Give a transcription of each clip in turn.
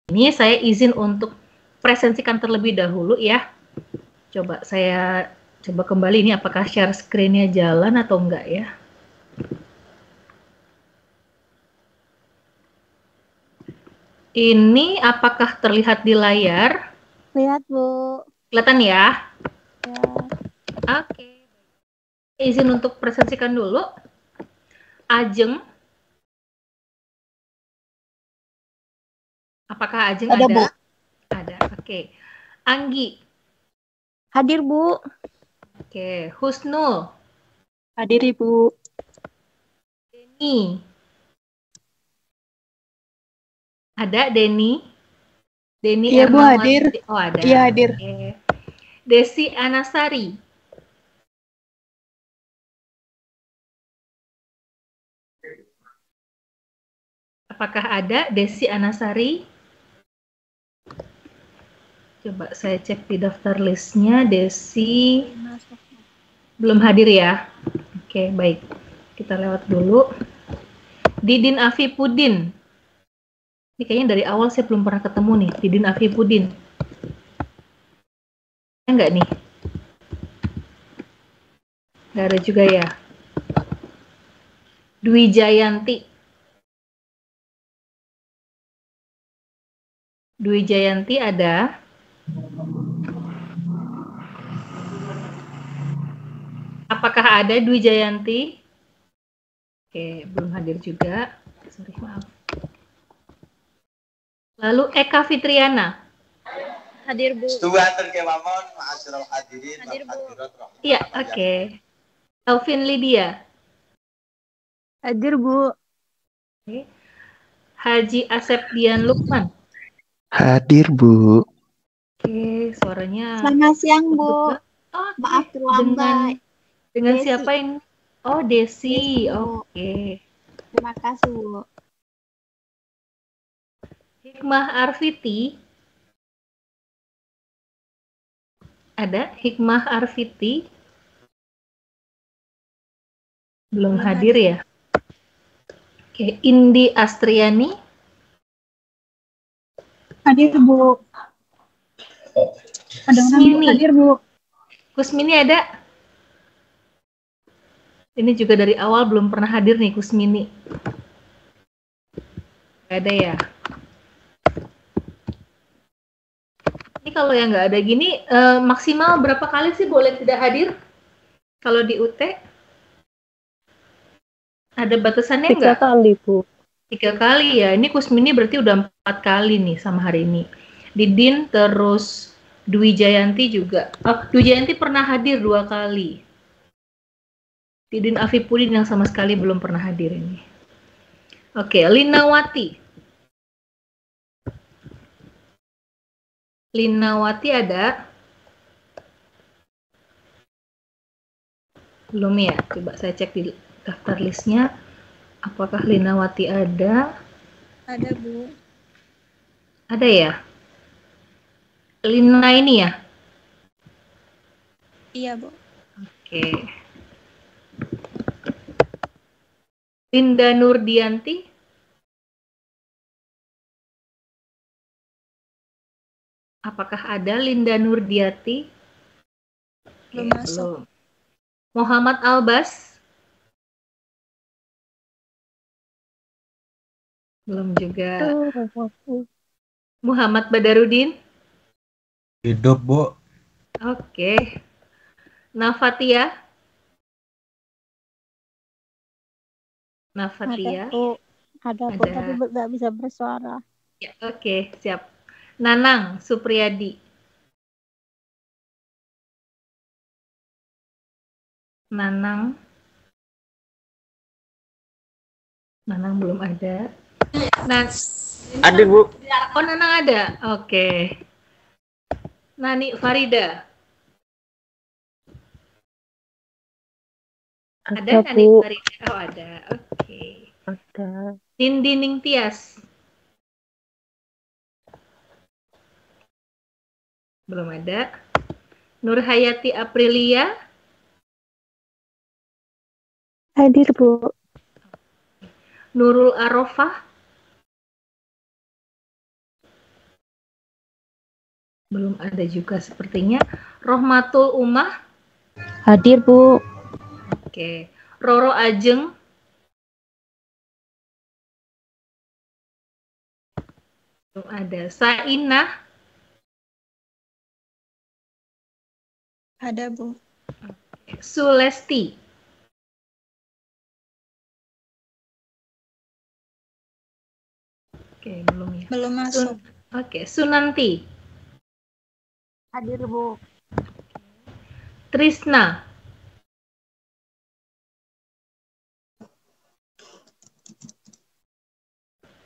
Ini saya izin untuk presentasikan terlebih dahulu ya. Coba saya kembali ini apakah share screen-nya jalan atau enggak ya. Ini apakah terlihat di layar? Lihat, Bu. Kelihatan ya? Ya. Oke. Izin untuk presentasikan dulu. Ajeng. Apakah Ajeng ada? Bu. Ada. Oke. Anggi. Hadir, Bu. Oke. Husnul. Hadir, Ibu. Denny. Ada Denny? Denny Iya, Bu, Ernawati. hadir. Oh, ada. Iya, hadir. Oke. Desi Anasari. Apakah ada Desi Anasari? Coba saya cek di daftar listnya. Desi belum hadir ya. Oke, baik. Kita lewat dulu. Didin Afifudin. Ini kayaknya dari awal saya belum pernah ketemu nih. Didin Afifudin. Enggak nih? Enggak ada juga ya. Dwi Jayanti. Dwi Jayanti ada. Apakah ada Dwi Jayanti? Oke, belum hadir juga. Sorry, maaf. Lalu Eka Fitriana. Hadir, Bu. Hadir, Bu. Iya, oke. Taufin Lydia. Hadir, Bu. Oke. Haji Asep Dian Lukman. Hadir, Bu. Oke, suaranya. Selamat siang, Bu. Oh, Maaf terlambat. Dengan Desi. siapa ini? Oh, Desi. Desi, Bu. Oke. Terima kasih, Bu. Hikmah Arfiti. Ada Hikmah Arfiti? Belum hadir ya? Oke, Indi Astriani. Hadir, Bu. Kusmini. Hadir, Bu. Kusmini ada? Ini juga dari awal belum pernah hadir nih Kusmini. Gak ada ya? Ini kalau yang nggak ada gini, maksimal berapa kali sih boleh tidak hadir? Kalau di UT? Ada batasannya nggak? 3 kali, Bu. 3 kali ya. Ini Kusmini berarti udah 4 kali nih sama hari ini. Didin terus Dwi Jayanti juga. Oh, Dwi Jayanti pernah hadir 2 kali. Didin Afifudin yang sama sekali belum pernah hadir ini. Oke, Linawati. Linawati ada? Belum ya? Coba saya cek di daftar listnya. Apakah Linawati ada? Ada, Bu. Ada ya? Lina ini ya? Iya, Bu. Oke. Linda Nurdianti. Apakah ada Linda Nurdiati? Belum masuk. Belum. Muhammad Albas? Belum juga. Muhammad Badarudin? Hidup, Bu. Oke. Nafatia? Nafatia? Ada, Bu. Ada, Bu, tapi nggak bisa bersuara. Ya, oke, siap. Nanang Supriyadi. Nanang belum ada. Ada, Bu. Oh, Nanang ada. Oke. Nani Farida. Ada Nani Farida? Oh, ada. Oke. Ada. Ninding Tias. Belum ada. Nurhayati Aprilia. Hadir, Bu. Nurul Arofah. Belum ada juga sepertinya. Rohmatul Umah. Hadir, Bu. Oke. Roro Ajeng. Belum ada. Sainah. Ada, Bu. Sulesti. Oke, belum ya. Belum masuk. Oke, Sunanti. Hadir, Bu. Trisna.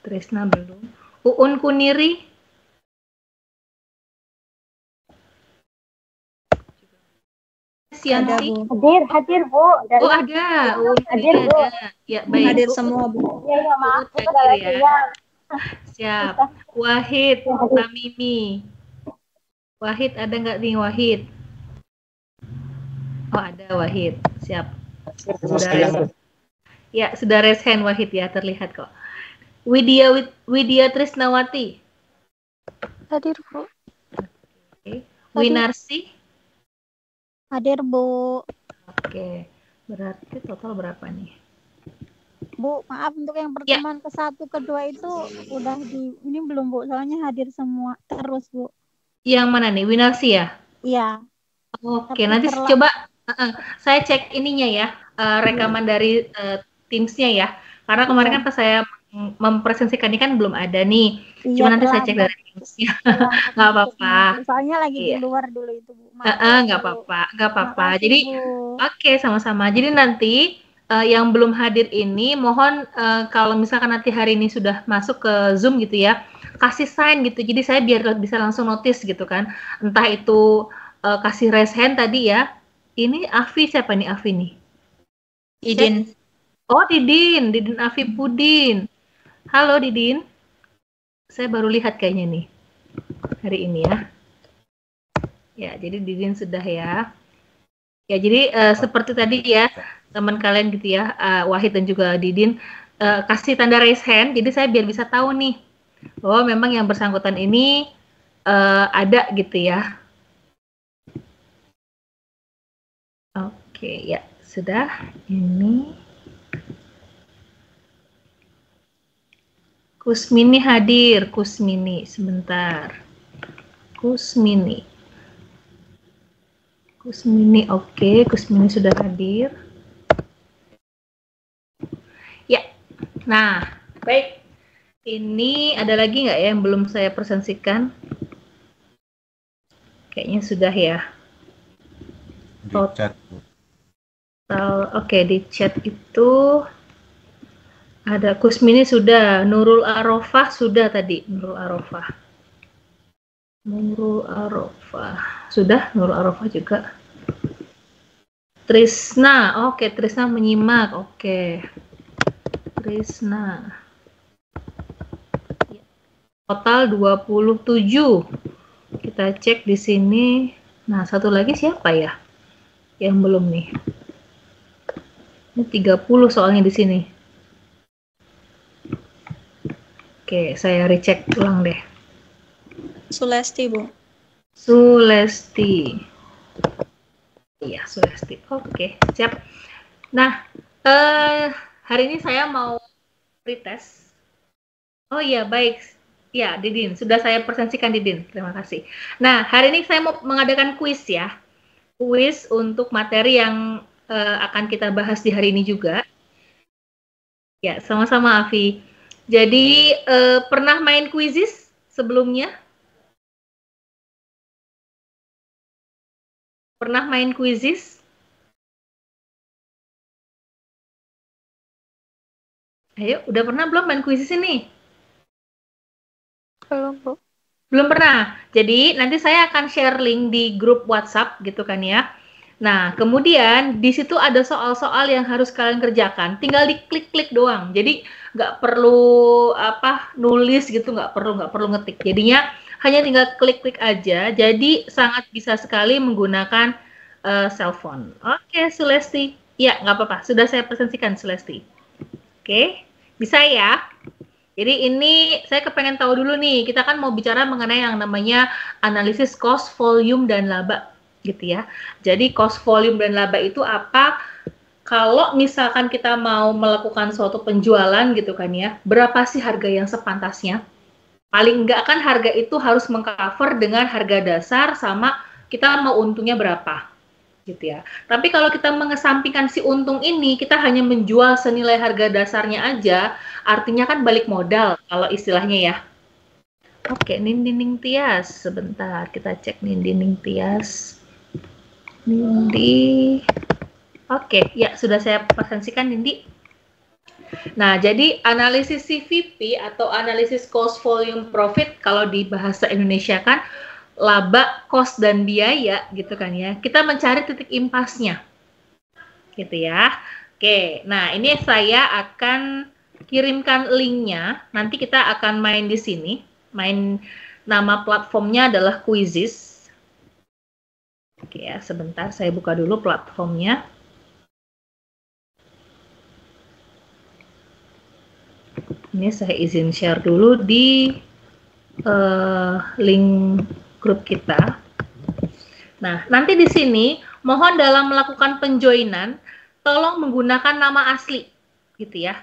Trisna belum. Uun Kuniri. Ada, Sianti. Bu. Hadir, Bu. Oh, ada. Uun Hadir, Kuniri Bu. ada. Ya, baik. Hadir semua, Bu. Iya, maaf. Uun hadir ya. Siap. Wahid, Tamimi. Wahid ada nggak nih Wahid? Oh, ada Wahid. Siap. Sudah raise hand Wahid ya, terlihat kok. Widya Trisnawati. Hadir, Bu. Oke. Winarsi. Hadir, Bu. Oke. Berarti total berapa nih? Bu, maaf untuk yang pertemuan ke-1, ke-2 itu udah ini belum, Bu. Soalnya hadir semua terus, Bu. Yang mana nih? Winarsi ya? Iya. Oke, Tapi nanti coba saya cek ininya ya, rekaman dari Teams-nya ya. Karena kemarin kan pas saya mempresentasikan ini kan belum ada nih. Iya, Cuma nanti saya cek dari Teams-nya. Nggak apa-apa. Soalnya lagi di Iya. luar dulu itu, Bu. Nggak apa-apa. Makasih, Jadi, Bu. oke, sama-sama. Jadi nanti yang belum hadir ini, mohon kalau misalkan nanti hari ini sudah masuk ke Zoom gitu ya, kasih sign gitu. Jadi saya biar bisa langsung notice gitu kan. Entah itu kasih raise hand tadi ya. Ini Afi, siapa nih Afi nih? Idin. Oh, Didin Afi Pudin. Halo Didin. Saya baru lihat kayaknya nih hari ini ya. Ya, jadi Didin sudah ya. Ya, jadi seperti tadi ya, teman kalian gitu ya, Wahid dan juga Didin, kasih tanda raise hand, jadi saya biar bisa tahu nih, bahwa memang yang bersangkutan ini ada gitu ya. Oke, ya, sudah. Ini. Kusmini hadir, Kusmini, sebentar. Kusmini, oke, Kusmini sudah hadir. Ya, nah, baik. Ini ada lagi nggak ya yang belum saya presentasikan? Kayaknya sudah ya. Di chat, Bu. Oke, di chat itu ada Kusmini sudah, Nurul Arofah sudah tadi, Nurul Arofah sudah, Nurul Arofah juga. Trisna, oke, Trisna menyimak, oke. Trisna. Total 27. Kita cek di sini. Nah, satu lagi siapa ya? Yang belum nih. Ini 30 soalnya di sini. Oke, saya recheck ulang deh. Sulesti, Bu. Sulesti. Iya, Sulesti. Oke, siap. Nah, hari ini saya mau pretest. Oh iya, baik. Ya, Didin. Sudah saya presentasikan, Didin. Terima kasih. Nah, hari ini saya mau mengadakan kuis ya. Kuis untuk materi yang akan kita bahas di hari ini juga. Ya, sama-sama, Afi. Jadi, pernah main quizzes sebelumnya? Pernah main quizzes? Ayo, udah pernah belum main quizzes ini? Belum, Bu. Belum pernah. Jadi, nanti saya akan share link di grup WhatsApp gitu kan ya. Nah, kemudian di situ ada soal-soal yang harus kalian kerjakan. Tinggal diklik-klik doang. Jadi, nggak perlu nulis gitu, nggak perlu ngetik. Jadinya hanya tinggal klik-klik aja. Jadi, sangat bisa sekali menggunakan cellphone. Oke, Sulesti. Ya, nggak apa-apa. Sudah saya presentasikan, Sulesti. Oke, bisa ya? Jadi ini saya kepengen tahu dulu nih, kita kan mau bicara mengenai yang namanya analisis cost, volume, dan laba gitu ya. Jadi cost, volume, dan laba itu apa? Kalau misalkan kita mau melakukan suatu penjualan gitu kan ya, berapa sih harga yang sepantasnya? Paling enggak kan harga itu harus mengcover dengan harga dasar sama kita mau untungnya berapa gitu ya. Tapi kalau kita mengesampingkan si untung ini, kita hanya menjual senilai harga dasarnya aja, artinya kan balik modal kalau istilahnya ya. Oke, Ninding Tias, sebentar kita cek Ninding Tias. Nindi. Oke, ya sudah saya presentasikan Nindi. Nah, jadi analisis CVP atau analisis cost volume profit kalau di bahasa Indonesia kan laba, cost dan biaya gitu kan ya. Kita mencari titik impasnya. Gitu ya. Oke, nah ini saya akan kirimkan linknya. Nanti kita akan main di sini. Main nama platformnya adalah Quizizz. Oke ya, sebentar saya buka dulu platformnya. Ini saya izin share dulu di link grup kita. Nah, nanti di sini mohon dalam melakukan penjoinan tolong menggunakan nama asli gitu ya.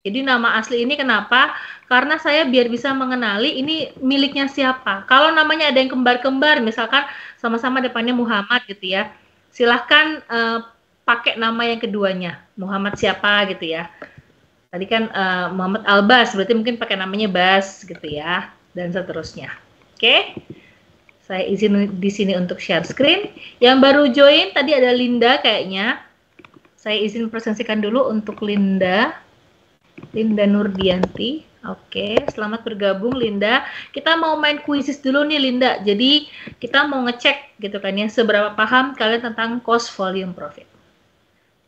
Jadi nama asli ini kenapa? Karena saya biar bisa mengenali ini miliknya siapa. Kalau namanya ada yang kembar-kembar, misalkan sama-sama depannya Muhammad gitu ya, silahkan pakai nama yang keduanya. Muhammad siapa gitu ya. Tadi kan Muhammad Albas, berarti mungkin pakai namanya Bas gitu ya, dan seterusnya. Oke, saya izin di sini untuk share screen. Yang baru join tadi ada Linda kayaknya. Saya izin presentasikan dulu untuk Linda Nurdianti. Oke, selamat bergabung Linda. Kita mau main kuisis dulu nih Linda. Jadi kita mau ngecek gitu kan ya, seberapa paham kalian tentang cost volume profit.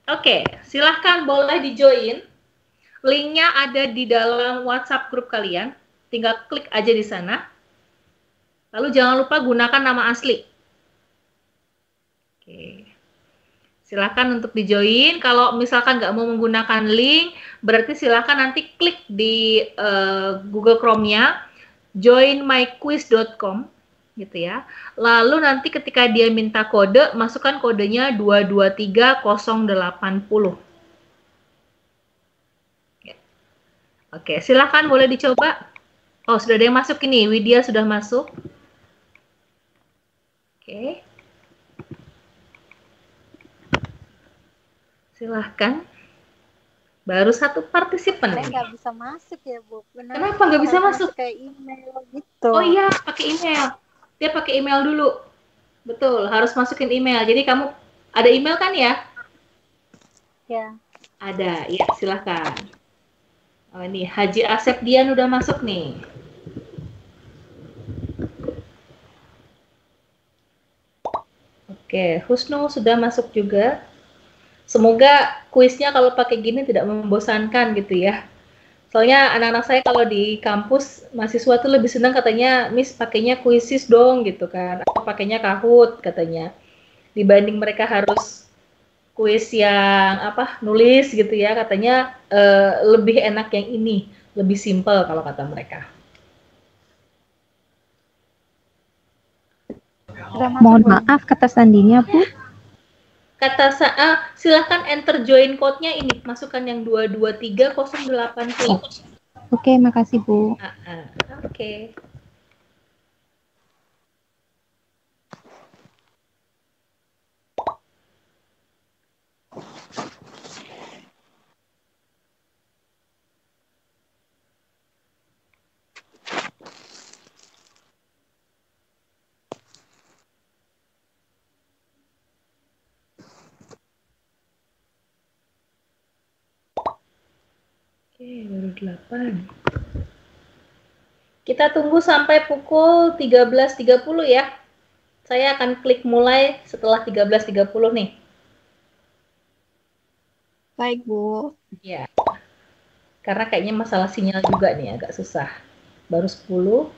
Oke, silahkan boleh di join. Linknya ada di dalam WhatsApp grup kalian. Tinggal klik aja di sana. Lalu jangan lupa gunakan nama asli. Oke. Silahkan untuk di join. Kalau misalkan nggak mau menggunakan link, berarti silahkan nanti klik di Google Chrome-nya, joinmyquiz.com gitu ya. Lalu nanti ketika dia minta kode, masukkan kodenya 223080. Oke, silahkan boleh dicoba. Oh, sudah ada yang masuk ini. Widya sudah masuk. Oke. Silahkan. Baru satu partisipan. Saya nggak bisa masuk ya, Bu. Kenapa nggak bisa masuk? Kayak email gitu. Oh iya, pakai email. Dia pakai email dulu. Betul, harus masukin email. Jadi kamu ada email kan ya? Ya. Ada, ya silahkan. Oh ini Haji Asep Dian udah masuk nih. Oke, Husnu sudah masuk juga. Semoga kuisnya kalau pakai gini tidak membosankan gitu ya. Soalnya anak-anak saya kalau di kampus mahasiswa tuh lebih senang katanya, Miss pakainya Quizizz dong gitu kan, atau pakainya Kahoot katanya. Dibanding mereka harus kuis yang apa nulis gitu ya, katanya lebih enak yang ini, lebih simple kalau kata mereka. Mohon maaf kata sandinya Bu. Kata silahkan enter join code-nya ini, masukkan yang 223080. Oke, makasih Bu. Oke. Oke, baru 8. Kita tunggu sampai pukul 13.30 ya. Saya akan klik mulai setelah 13.30 nih. Baik, Bu. Ya. Karena kayaknya masalah sinyal juga nih agak susah. Baru 10.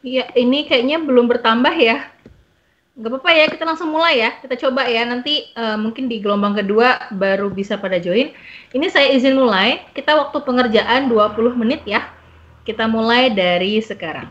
Iya, ini kayaknya belum bertambah ya. Nggak apa-apa ya, kita langsung mulai ya. Kita coba ya, nanti mungkin di gelombang kedua baru bisa pada join. Ini saya izin mulai. Kita waktu pengerjaan 20 menit ya. Kita mulai dari sekarang.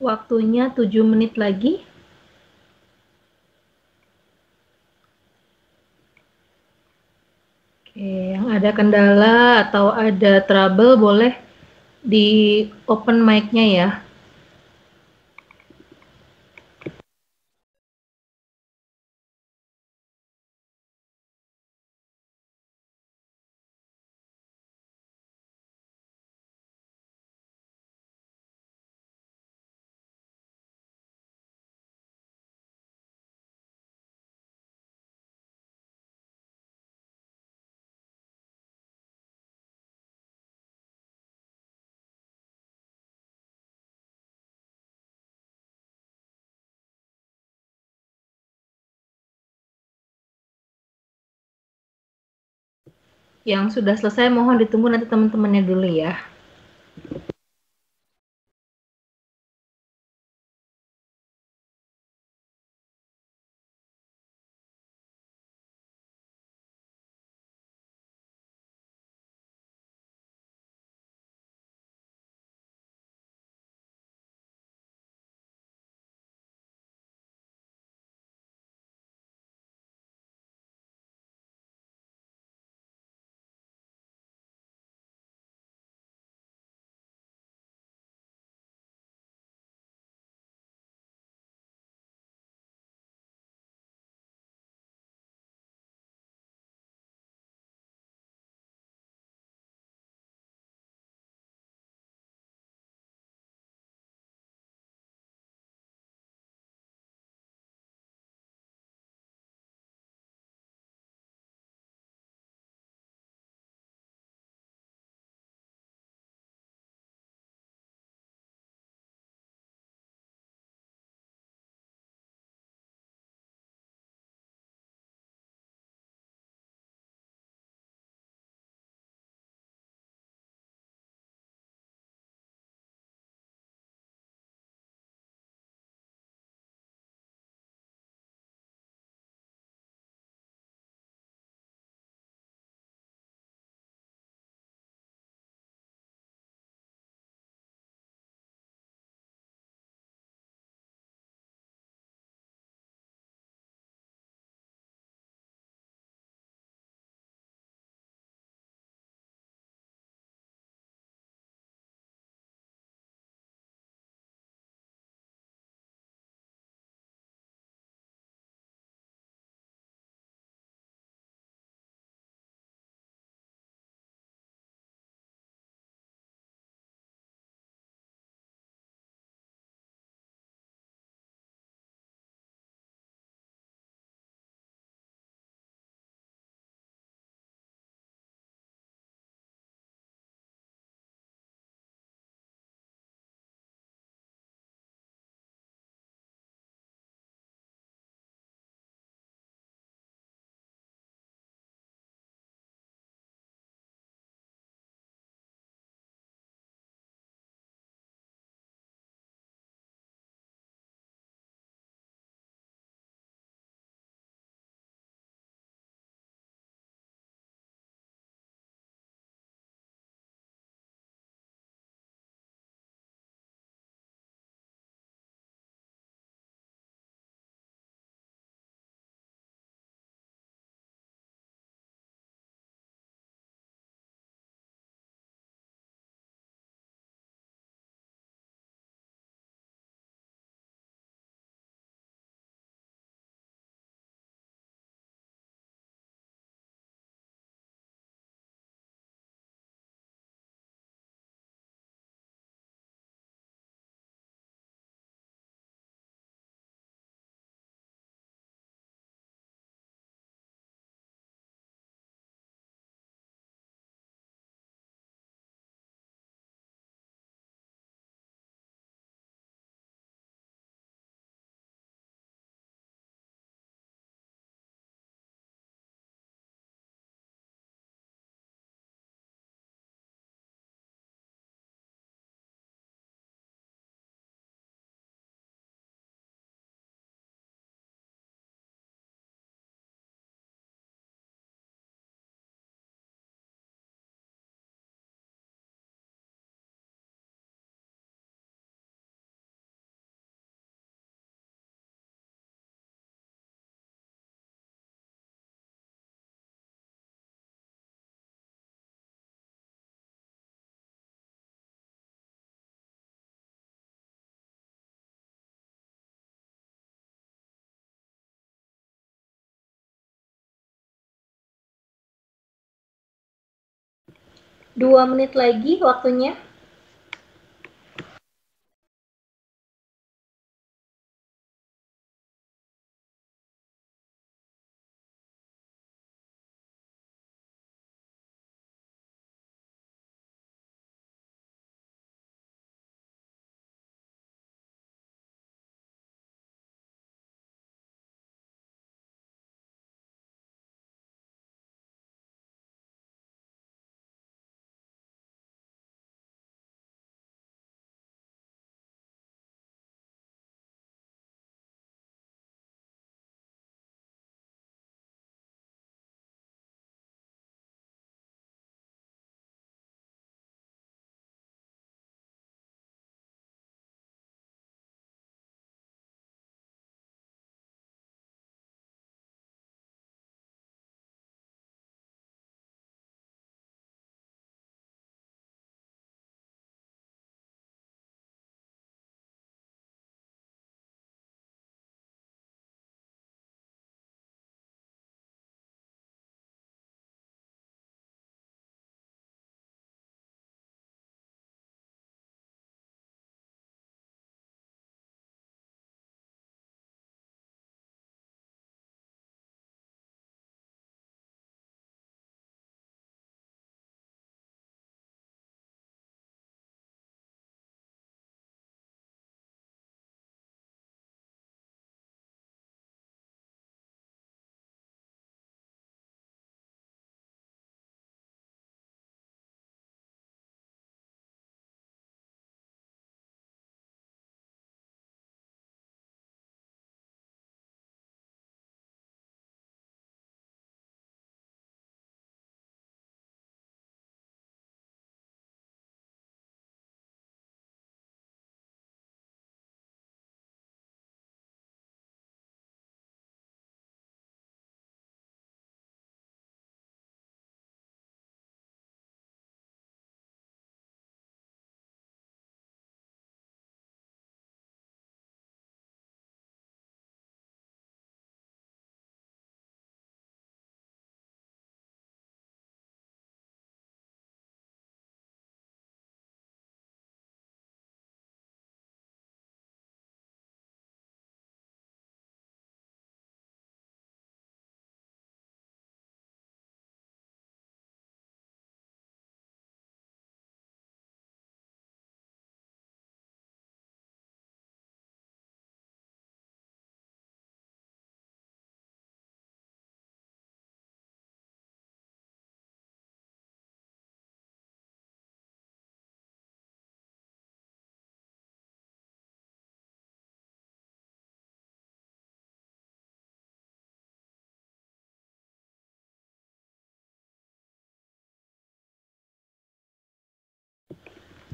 Waktunya 7 menit lagi. Oke, yang ada kendala atau ada trouble boleh di open mic-nya ya. Yang sudah selesai mohon ditunggu nanti teman-temannya dulu ya. 2 menit lagi waktunya.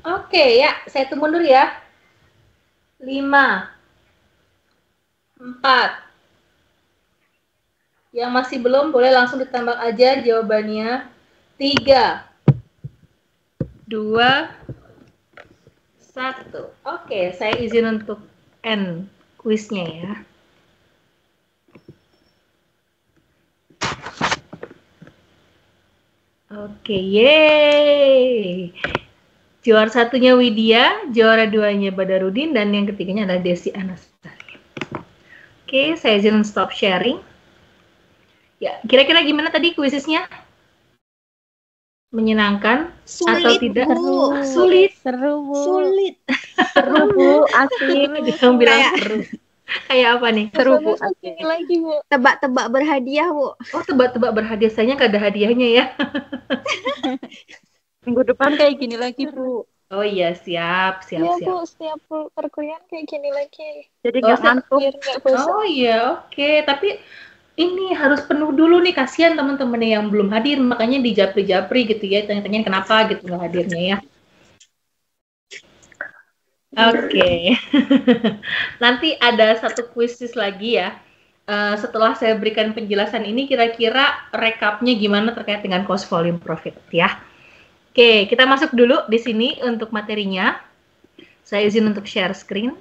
Oke, ya, saya hitung mundur ya. 5, 4. Yang masih belum boleh langsung ditambah aja jawabannya. 3, 2, 1. Oke, saya izin untuk end kuisnya ya. Oke, yeay. Juara satunya Widya, juara duanya Badarudin, dan yang ketiganya adalah Desi Anastasia. Oke, saya izin stop sharing. Ya, kira-kira gimana tadi kuisnya? Menyenangkan Sulit, atau tidak? Bu. Sulit. Seru, Bu. Sulit. Seru, Bu. Asik. Dia bilang seru. Kayak apa nih? Seru, Bu. Sama Asik. ini lagi, Bu. Tebak-tebak berhadiah, Bu. Oh, tebak-tebak berhadiah. Sayangnya nggak ada hadiahnya ya. Minggu depan kayak gini lagi, Bu. Oh iya, siap. Iya, Bu. Setiap perkuliahan kayak gini lagi. Jadi nggak ngantuk. Biar nggak bosan. Oh iya, oke. Tapi ini harus penuh dulu nih, kasihan teman-teman yang belum hadir, makanya dijapri-japri gitu ya, tanya-tanya kenapa gitu nggak hadirnya ya. Oke. Nanti ada satu kuisis lagi ya. Setelah saya berikan penjelasan ini, kira-kira rekapnya gimana terkait dengan cost volume profit ya. Oke, kita masuk dulu di sini untuk materinya. Saya izin untuk share screen.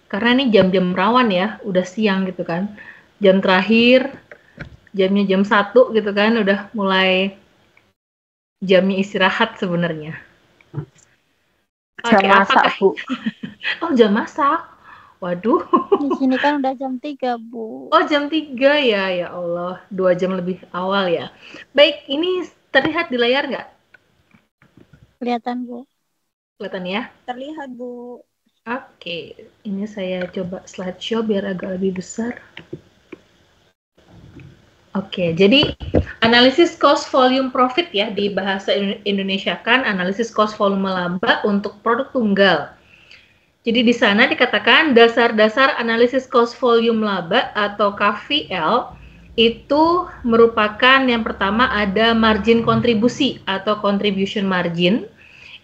Karena ini jam-jam rawan ya, udah siang gitu kan. Jam terakhir, jamnya jam 1 gitu kan, udah mulai jamnya istirahat sebenarnya. Jam Oke, masak, apakah Bu. oh jam masak? Waduh. Di sini kan udah jam 3, Bu. Oh jam 3 ya, ya Allah, 2 jam lebih awal ya. Baik, ini terlihat di layar nggak? Kelihatan, Bu. Kelihatan ya? Terlihat, Bu. Oke, ini saya coba slideshow biar agak lebih besar. Oke, jadi analisis cost volume profit ya di bahasa Indonesia kan analisis cost volume laba untuk produk tunggal. Jadi di sana dikatakan dasar-dasar analisis cost volume laba atau KVL itu merupakan yang pertama ada margin kontribusi atau contribution margin.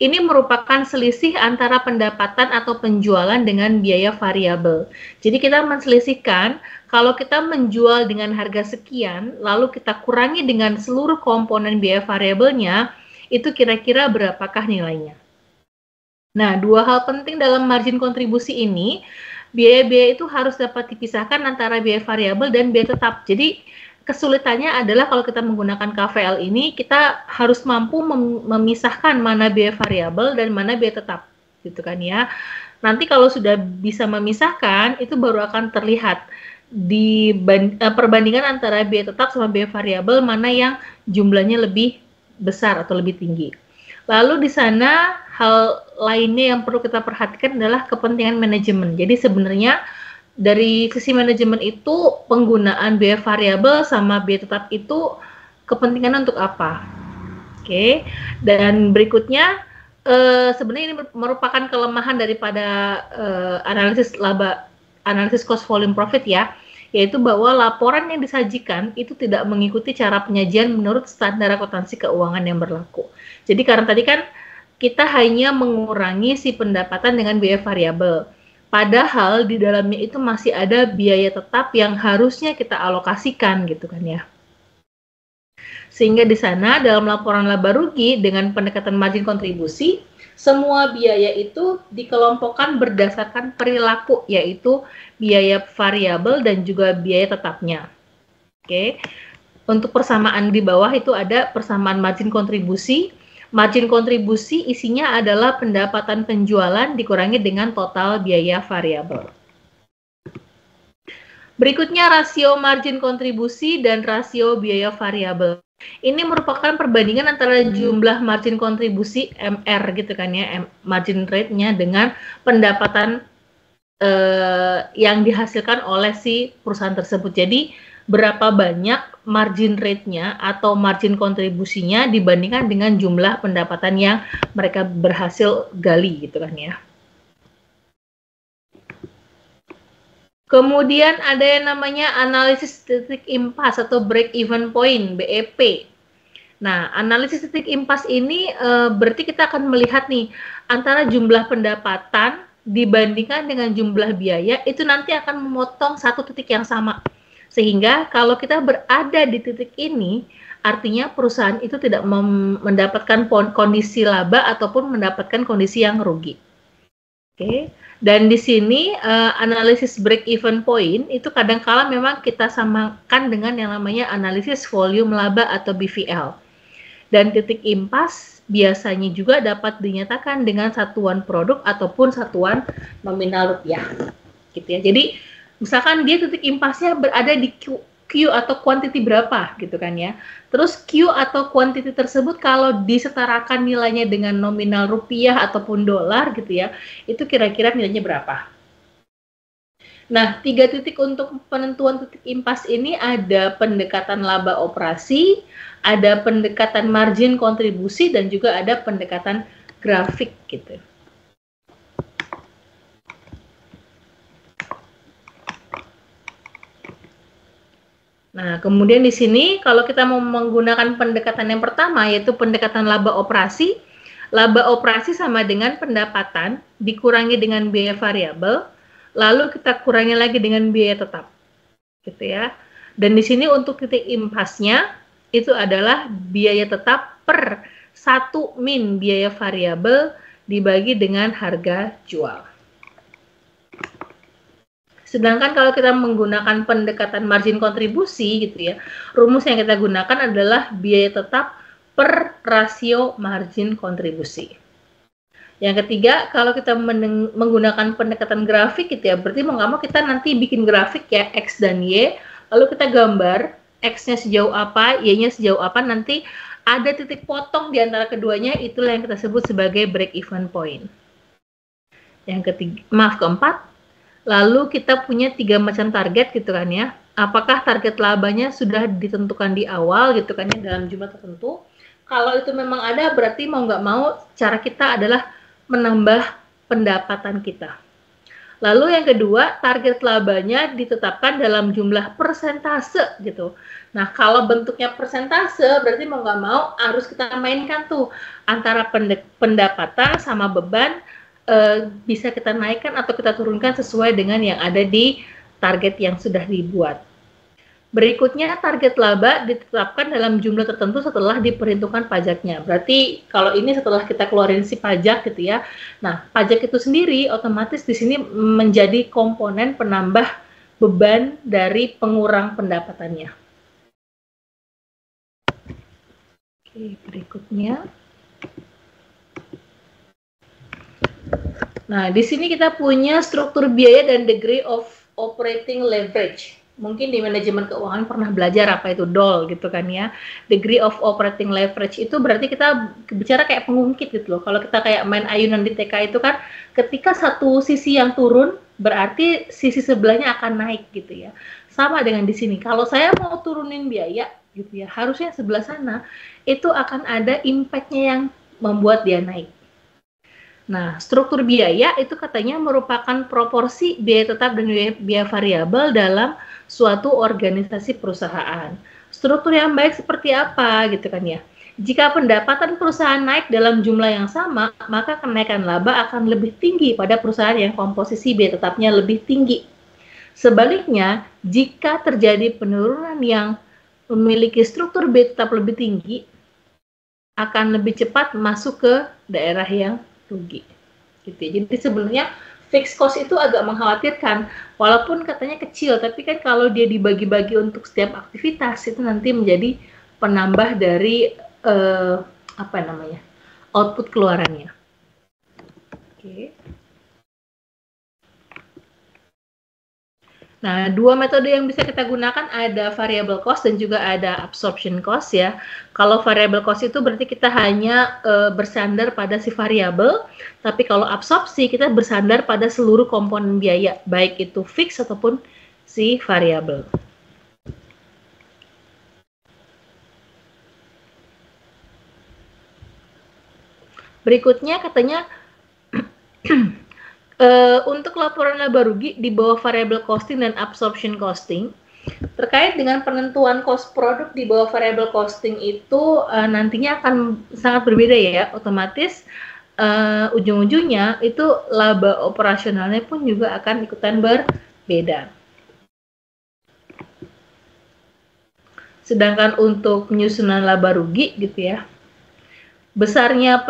Ini merupakan selisih antara pendapatan atau penjualan dengan biaya variabel. Jadi kita menselisihkan kalau kita menjual dengan harga sekian, lalu kita kurangi dengan seluruh komponen biaya variabelnya, itu kira-kira berapakah nilainya. Nah, dua hal penting dalam margin kontribusi ini, biaya-biaya itu harus dapat dipisahkan antara biaya variabel dan biaya tetap. Jadi kesulitannya adalah kalau kita menggunakan KVL ini, kita harus mampu memisahkan mana biaya variabel dan mana biaya tetap, gitu kan ya. Nanti kalau sudah bisa memisahkan, itu baru akan terlihat di perbandingan antara biaya tetap sama biaya variabel mana yang jumlahnya lebih besar atau lebih tinggi. Lalu di sana hal lainnya yang perlu kita perhatikan adalah kepentingan manajemen. Jadi sebenarnya dari sisi manajemen itu penggunaan biaya variabel sama biaya tetap itu kepentingan untuk apa? Oke. Dan berikutnya sebenarnya ini merupakan kelemahan daripada analisis laba, analisis cost volume profit ya, yaitu bahwa laporan yang disajikan itu tidak mengikuti cara penyajian menurut standar akuntansi keuangan yang berlaku. Jadi karena tadi kan kita hanya mengurangi si pendapatan dengan biaya variabel. Padahal di dalamnya itu masih ada biaya tetap yang harusnya kita alokasikan gitu kan ya. Sehingga di sana dalam laporan laba rugi dengan pendekatan margin kontribusi, semua biaya itu dikelompokkan berdasarkan perilaku, yaitu biaya variabel dan juga biaya tetapnya. Oke. Untuk persamaan di bawah itu ada persamaan margin kontribusi. Margin kontribusi isinya adalah pendapatan penjualan dikurangi dengan total biaya variabel. Berikutnya rasio margin kontribusi dan rasio biaya variabel. Ini merupakan perbandingan antara jumlah margin kontribusi MR gitu kan ya, margin rate-nya dengan pendapatan yang dihasilkan oleh si perusahaan tersebut. Jadi berapa banyak margin rate-nya atau margin kontribusinya dibandingkan dengan jumlah pendapatan yang mereka berhasil gali gitu kan ya. Kemudian ada yang namanya analisis titik impas atau break even point (BEP). Nah, analisis titik impas ini berarti kita akan melihat nih antara jumlah pendapatan dibandingkan dengan jumlah biaya itu nanti akan memotong satu titik yang sama. Sehingga kalau kita berada di titik ini, artinya perusahaan itu tidak mendapatkan kondisi laba ataupun mendapatkan kondisi yang rugi. Oke. Dan di sini analisis break even point itu kadang-kala memang kita samakan dengan yang namanya analisis volume laba atau BVL. Dan titik impas biasanya juga dapat dinyatakan dengan satuan produk ataupun satuan nominal rupiah. Gitu ya. Jadi misalkan dia titik impasnya berada di Q atau quantity berapa gitu kan ya. Terus Q atau quantity tersebut kalau disetarakan nilainya dengan nominal rupiah ataupun dolar gitu ya, itu kira-kira nilainya berapa. Nah, 3 titik untuk penentuan titik impas ini ada pendekatan laba operasi, ada pendekatan margin kontribusi, dan juga ada pendekatan grafik gitu. Nah, kemudian di sini kalau kita mau menggunakan pendekatan yang pertama yaitu pendekatan laba operasi sama dengan pendapatan dikurangi dengan biaya variabel, lalu kita kurangi lagi dengan biaya tetap. Gitu ya. Dan di sini untuk titik impasnya itu adalah biaya tetap per 1 min biaya variabel dibagi dengan harga jual. Sedangkan kalau kita menggunakan pendekatan margin kontribusi gitu ya, rumus yang kita gunakan adalah biaya tetap per rasio margin kontribusi. Yang ketiga, kalau kita menggunakan pendekatan grafik gitu ya, berarti mau nggak mau kita nanti bikin grafik ya, X dan Y, lalu kita gambar X-nya sejauh apa, Y-nya sejauh apa, nanti ada titik potong di antara keduanya, itulah yang kita sebut sebagai break even point. Yang ketiga, keempat, lalu kita punya 3 macam target gitu kan ya. Apakah target labanya sudah ditentukan di awal gitu kan ya, dalam jumlah tertentu. Kalau itu memang ada, berarti mau nggak mau cara kita adalah menambah pendapatan kita. Lalu yang kedua, target labanya ditetapkan dalam jumlah persentase gitu. Nah, kalau bentuknya persentase, berarti mau nggak mau harus kita mainkan tuh antara pendapatan sama beban, bisa kita naikkan atau kita turunkan sesuai dengan yang ada di target yang sudah dibuat. Berikutnya, target laba ditetapkan dalam jumlah tertentu setelah diperhitungkan pajaknya. Berarti kalau ini setelah kita keluarin si pajak gitu ya. Nah, pajak itu sendiri otomatis di sini menjadi komponen penambah beban dari pengurang pendapatannya. Oke, berikutnya. Nah, di sini kita punya struktur biaya dan degree of operating leverage. Mungkin di manajemen keuangan pernah belajar apa itu DOL gitu kan ya. Degree of operating leverage itu berarti kita bicara kayak pengungkit gitu loh. Kalau kita kayak main ayunan di TK itu kan ketika satu sisi yang turun berarti sisi sebelahnya akan naik gitu ya. Sama dengan di sini. Kalau saya mau turunin biaya gitu ya, harusnya sebelah sana itu akan ada impact-nya yang membuat dia naik. Nah, struktur biaya itu katanya merupakan proporsi biaya tetap dan biaya variabel dalam suatu organisasi perusahaan. Struktur yang baik seperti apa gitu kan ya? Jika pendapatan perusahaan naik dalam jumlah yang sama, maka kenaikan laba akan lebih tinggi pada perusahaan yang komposisi biaya tetapnya lebih tinggi. Sebaliknya, jika terjadi penurunan yang memiliki struktur biaya tetap lebih tinggi, akan lebih cepat masuk ke daerah yang rugi. Gitu ya. Jadi sebenarnya fixed cost itu agak mengkhawatirkan, walaupun katanya kecil, tapi kan kalau dia dibagi-bagi untuk setiap aktivitas itu nanti menjadi penambah dari output keluarannya. Oke. Nah, 2 metode yang bisa kita gunakan ada variable cost dan juga ada absorption cost ya. Kalau variable cost itu berarti kita hanya bersandar pada si variabel, tapi kalau absorpsi kita bersandar pada seluruh komponen biaya, baik itu fix ataupun si variabel. Berikutnya katanya untuk laporan laba rugi di bawah variable costing dan absorption costing, terkait dengan penentuan cost produk di bawah variable costing itu nantinya akan sangat berbeda ya, otomatis ujung-ujungnya itu laba operasionalnya pun juga akan ikutan berbeda. Sedangkan untuk penyusunan laba rugi gitu ya, besarnya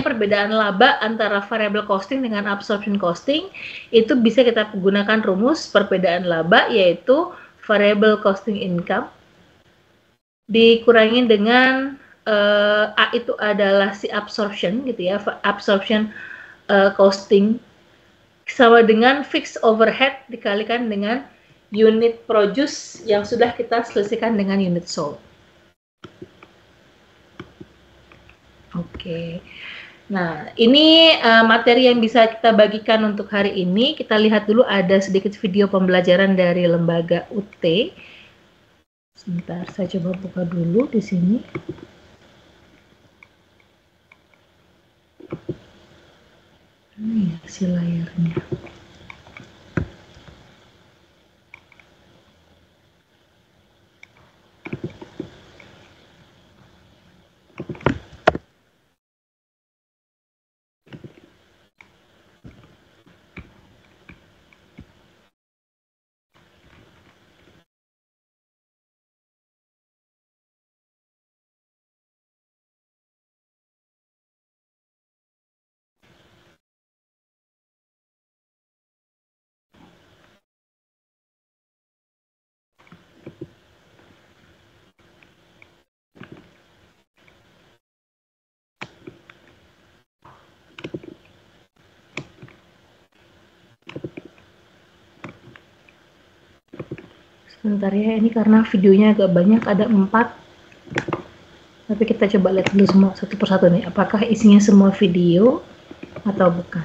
perbedaan laba antara variable costing dengan absorption costing itu bisa kita gunakan rumus perbedaan laba, yaitu variable costing income dikurangin dengan A itu adalah si absorption gitu ya, absorption costing sama dengan fixed overhead dikalikan dengan unit produce yang sudah kita selesaikan dengan unit sold. Oke, nah ini materi yang bisa kita bagikan untuk hari ini. Kita lihat dulu ada sedikit video pembelajaran dari lembaga UT. Sebentar, saya coba buka dulu di sini. Ini ya si layarnya. Bentar ya, ini karena videonya agak banyak, ada 4. Tapi kita coba lihat dulu semua satu persatu nih. Apakah isinya semua video atau bukan?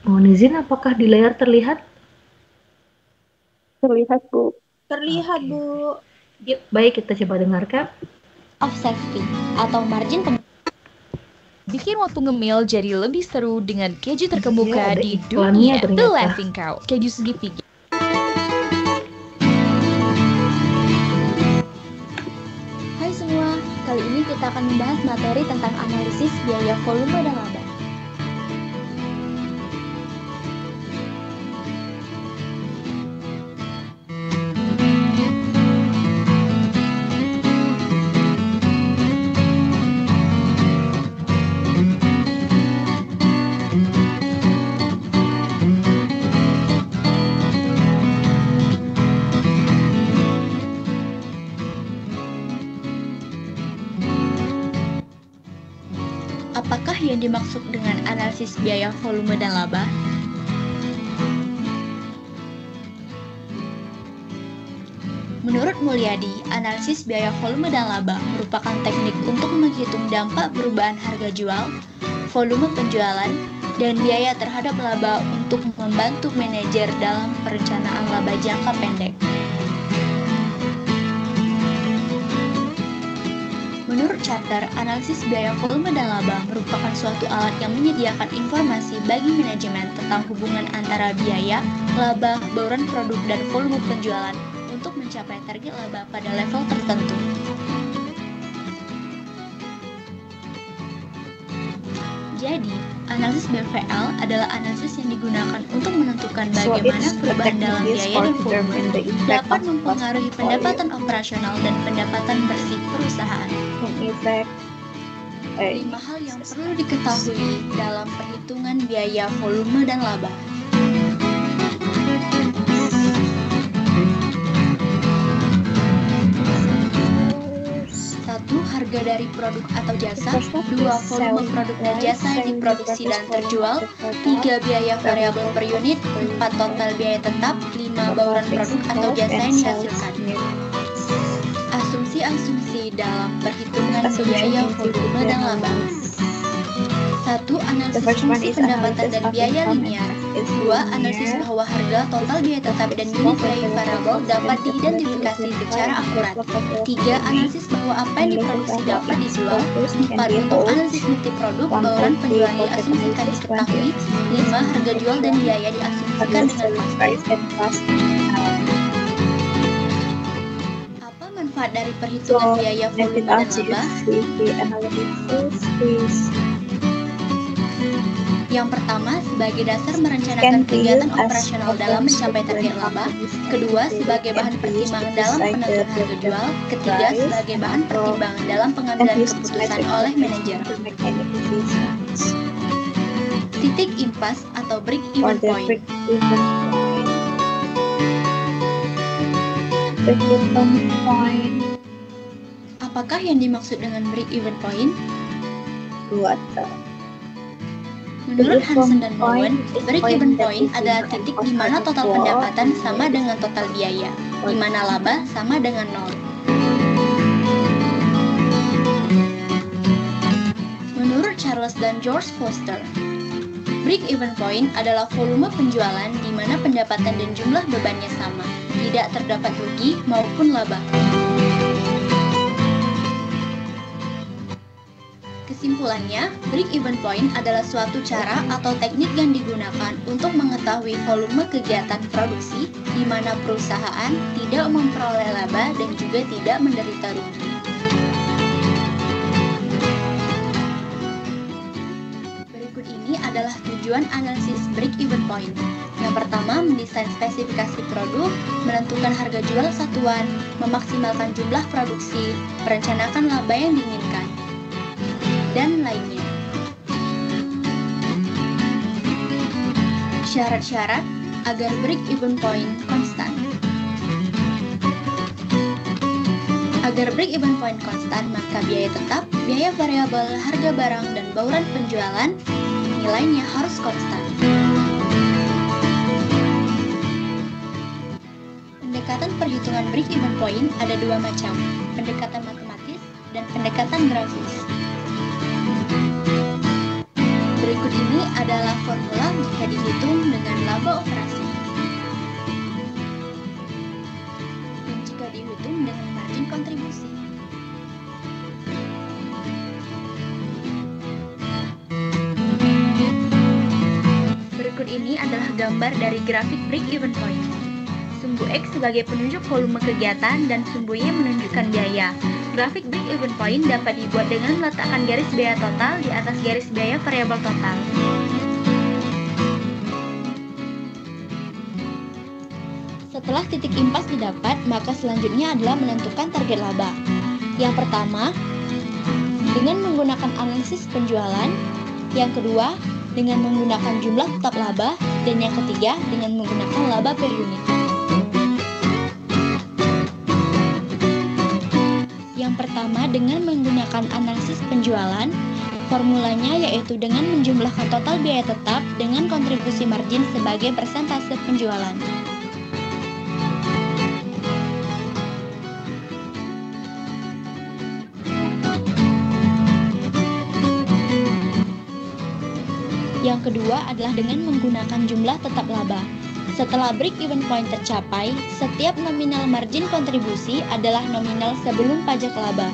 Mohon izin, apakah di layar terlihat? Terlihat, Bu. Terlihat, Oke. Bu. Yuk, baik, kita coba dengarkan. Of safety atau margin Bikin waktu ngemil jadi lebih seru dengan keju terkemuka Ada di iklannya dunia The ternyata. Laughing Cow, keju segitiga. Hai semua, kali ini kita akan membahas materi tentang analisis biaya volume dan laba. Apakah yang dimaksud dengan analisis biaya volume dan laba? Menurut Mulyadi, analisis biaya volume dan laba merupakan teknik untuk menghitung dampak perubahan harga jual, volume penjualan, dan biaya terhadap laba untuk membantu manajer dalam perencanaan laba jangka pendek. Menurut Charter, analisis biaya volume dan laba merupakan suatu alat yang menyediakan informasi bagi manajemen tentang hubungan antara biaya, laba, bauran produk, dan volume penjualan untuk mencapai target laba pada level tertentu. Jadi, analisis BVL adalah analisis yang digunakan untuk menentukan bagaimana perubahan dalam biaya dan volume dapat mempengaruhi pendapatan operasional dan pendapatan bersih perusahaan. 5 hal yang perlu diketahui dalam perhitungan biaya volume dan laba. 1. Harga dari produk atau jasa. 2. Volume produk dan jasa yang diproduksi dan terjual. 3. Biaya variabel per unit. 4. Total biaya tetap. 5. Bauran produk atau jasa yang dihasilkan. Asumsi-asumsi dalam perhitungan biaya volume dan laba. 1. Analisis fungsi pendapatan dan biaya linear. 2. Analisis bahwa harga, total biaya tetap, dan unit biaya variabel dapat diidentifikasi secara akurat. 3. Analisis bahwa apa yang diproduksi dapat dijual. 4. Untuk analisis multi produk, bauran penjualan diasumsikan diketahui. 5. Harga jual dan biaya diasumsikan dengan pasti. Apa manfaat dari perhitungan biaya volume dan laba? Yang pertama, sebagai dasar merencanakan kegiatan operasional dalam mencapai target laba. Kedua, sebagai bahan pertimbangan dalam penentuan harga jual. Ketiga, sebagai bahan pertimbangan dalam pengambilan keputusan oleh manajer. Titik impas atau break-even point. Apakah yang dimaksud dengan break-even point? Menurut Hansen dan Mowen, break-even point adalah titik di mana total pendapatan sama dengan total biaya, di mana laba sama dengan nol. Menurut Charles dan George Foster, break-even point adalah volume penjualan di mana pendapatan dan jumlah bebannya sama, tidak terdapat rugi maupun laba. Kesimpulannya, break-even point adalah suatu cara atau teknik yang digunakan untuk mengetahui volume kegiatan produksi di mana perusahaan tidak memperoleh laba dan juga tidak menderita rugi. Berikut ini adalah tujuan analisis break-even point. Yang pertama, mendesain spesifikasi produk, menentukan harga jual satuan, memaksimalkan jumlah produksi, merencanakan laba yang diinginkan, dan lainnya. Syarat-syarat agar break-even point konstan. Agar break-even point konstan, maka biaya tetap, biaya variabel, harga barang, dan bauran penjualan nilainya harus konstan. Pendekatan perhitungan break-even point ada dua macam, pendekatan matematis dan pendekatan grafis. Berikut ini adalah formula jika dihitung dengan laba operasi dan jika dihitung dengan margin kontribusi. Berikut ini adalah gambar dari grafik break-even point. Sumbu X sebagai penunjuk volume kegiatan dan sumbu Y menunjukkan biaya. Grafik break-even point dapat dibuat dengan meletakkan garis biaya total di atas garis biaya variabel total. Setelah titik impas didapat, maka selanjutnya adalah menentukan target laba. Yang pertama, dengan menggunakan analisis penjualan. Yang kedua, dengan menggunakan jumlah tetap laba. Dan yang ketiga, dengan menggunakan laba per unit. Yang pertama, dengan menggunakan analisis penjualan, formulanya yaitu dengan menjumlahkan total biaya tetap dengan kontribusi margin sebagai persentase penjualan. Yang kedua adalah dengan menggunakan jumlah tetap laba. Setelah break-even point tercapai, setiap nominal margin kontribusi adalah nominal sebelum pajak laba.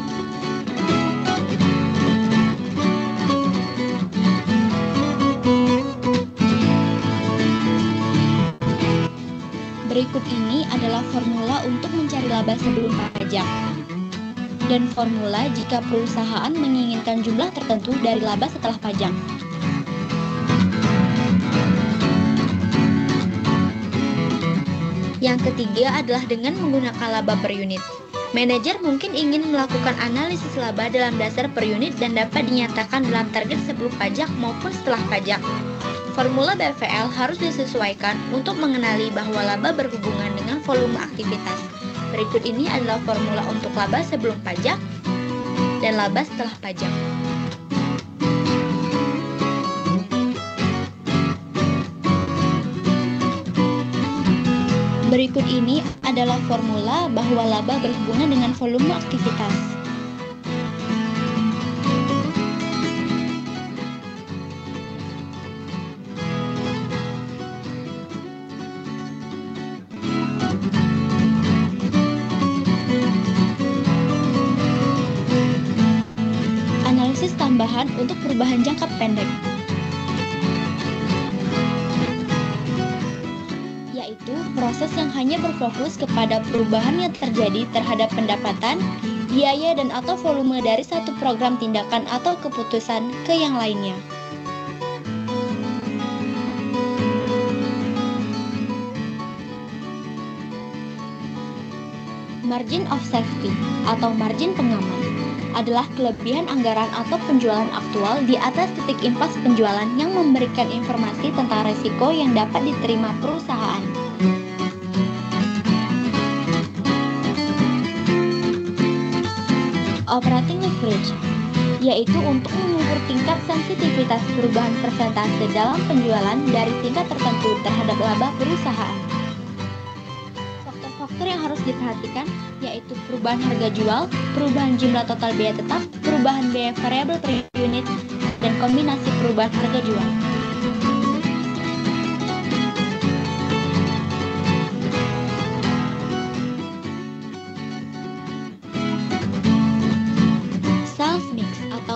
Berikut ini adalah formula untuk mencari laba sebelum pajak. Dan formula jika perusahaan menginginkan jumlah tertentu dari laba setelah pajak. Yang ketiga adalah dengan menggunakan laba per unit. Manajer mungkin ingin melakukan analisis laba dalam dasar per unit dan dapat dinyatakan dalam target sebelum pajak maupun setelah pajak. Formula BVL harus disesuaikan untuk mengenali bahwa laba berhubungan dengan volume aktivitas. Berikut ini adalah formula untuk laba sebelum pajak dan laba setelah pajak. Berikut ini adalah formula bahwa laba berhubungan dengan volume aktivitas. Analisis tambahan untuk perubahan jangka pendek. Proses yang hanya berfokus kepada perubahan yang terjadi terhadap pendapatan, biaya dan atau volume dari satu program tindakan atau keputusan ke yang lainnya. Margin of safety atau margin pengaman adalah kelebihan anggaran atau penjualan aktual di atas titik impas penjualan yang memberikan informasi tentang resiko yang dapat diterima perusahaan. Operating leverage, yaitu untuk mengukur tingkat sensitivitas perubahan persentase dalam penjualan dari tingkat tertentu terhadap laba perusahaan. Faktor-faktor yang harus diperhatikan yaitu perubahan harga jual, perubahan jumlah total biaya tetap, perubahan biaya variabel per unit, dan kombinasi perubahan harga jual.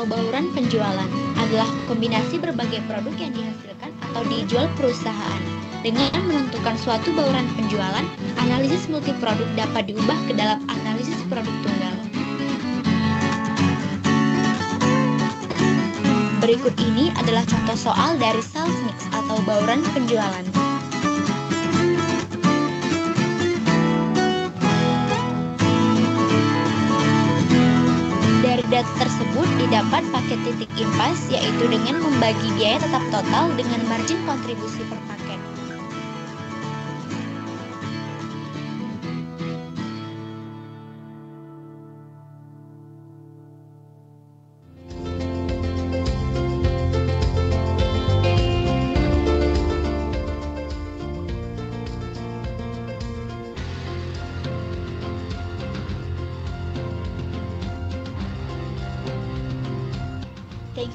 Bauran penjualan adalah kombinasi berbagai produk yang dihasilkan atau dijual perusahaan. Dengan menentukan suatu bauran penjualan, analisis multiproduk dapat diubah ke dalam analisis produk tunggal. Berikut ini adalah contoh soal dari sales mix atau bauran penjualan. Dari data tersebut didapat paket titik impas, yaitu dengan membagi biaya tetap total dengan margin kontribusi per paket.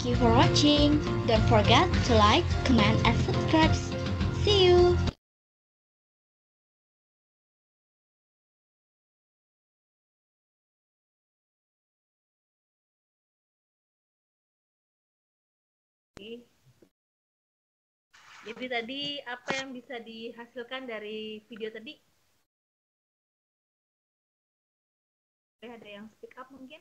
you for watching. Don't forget to like, comment, and subscribe. See you! Jadi tadi apa yang bisa dihasilkan dari video tadi? Ada yang speak up mungkin?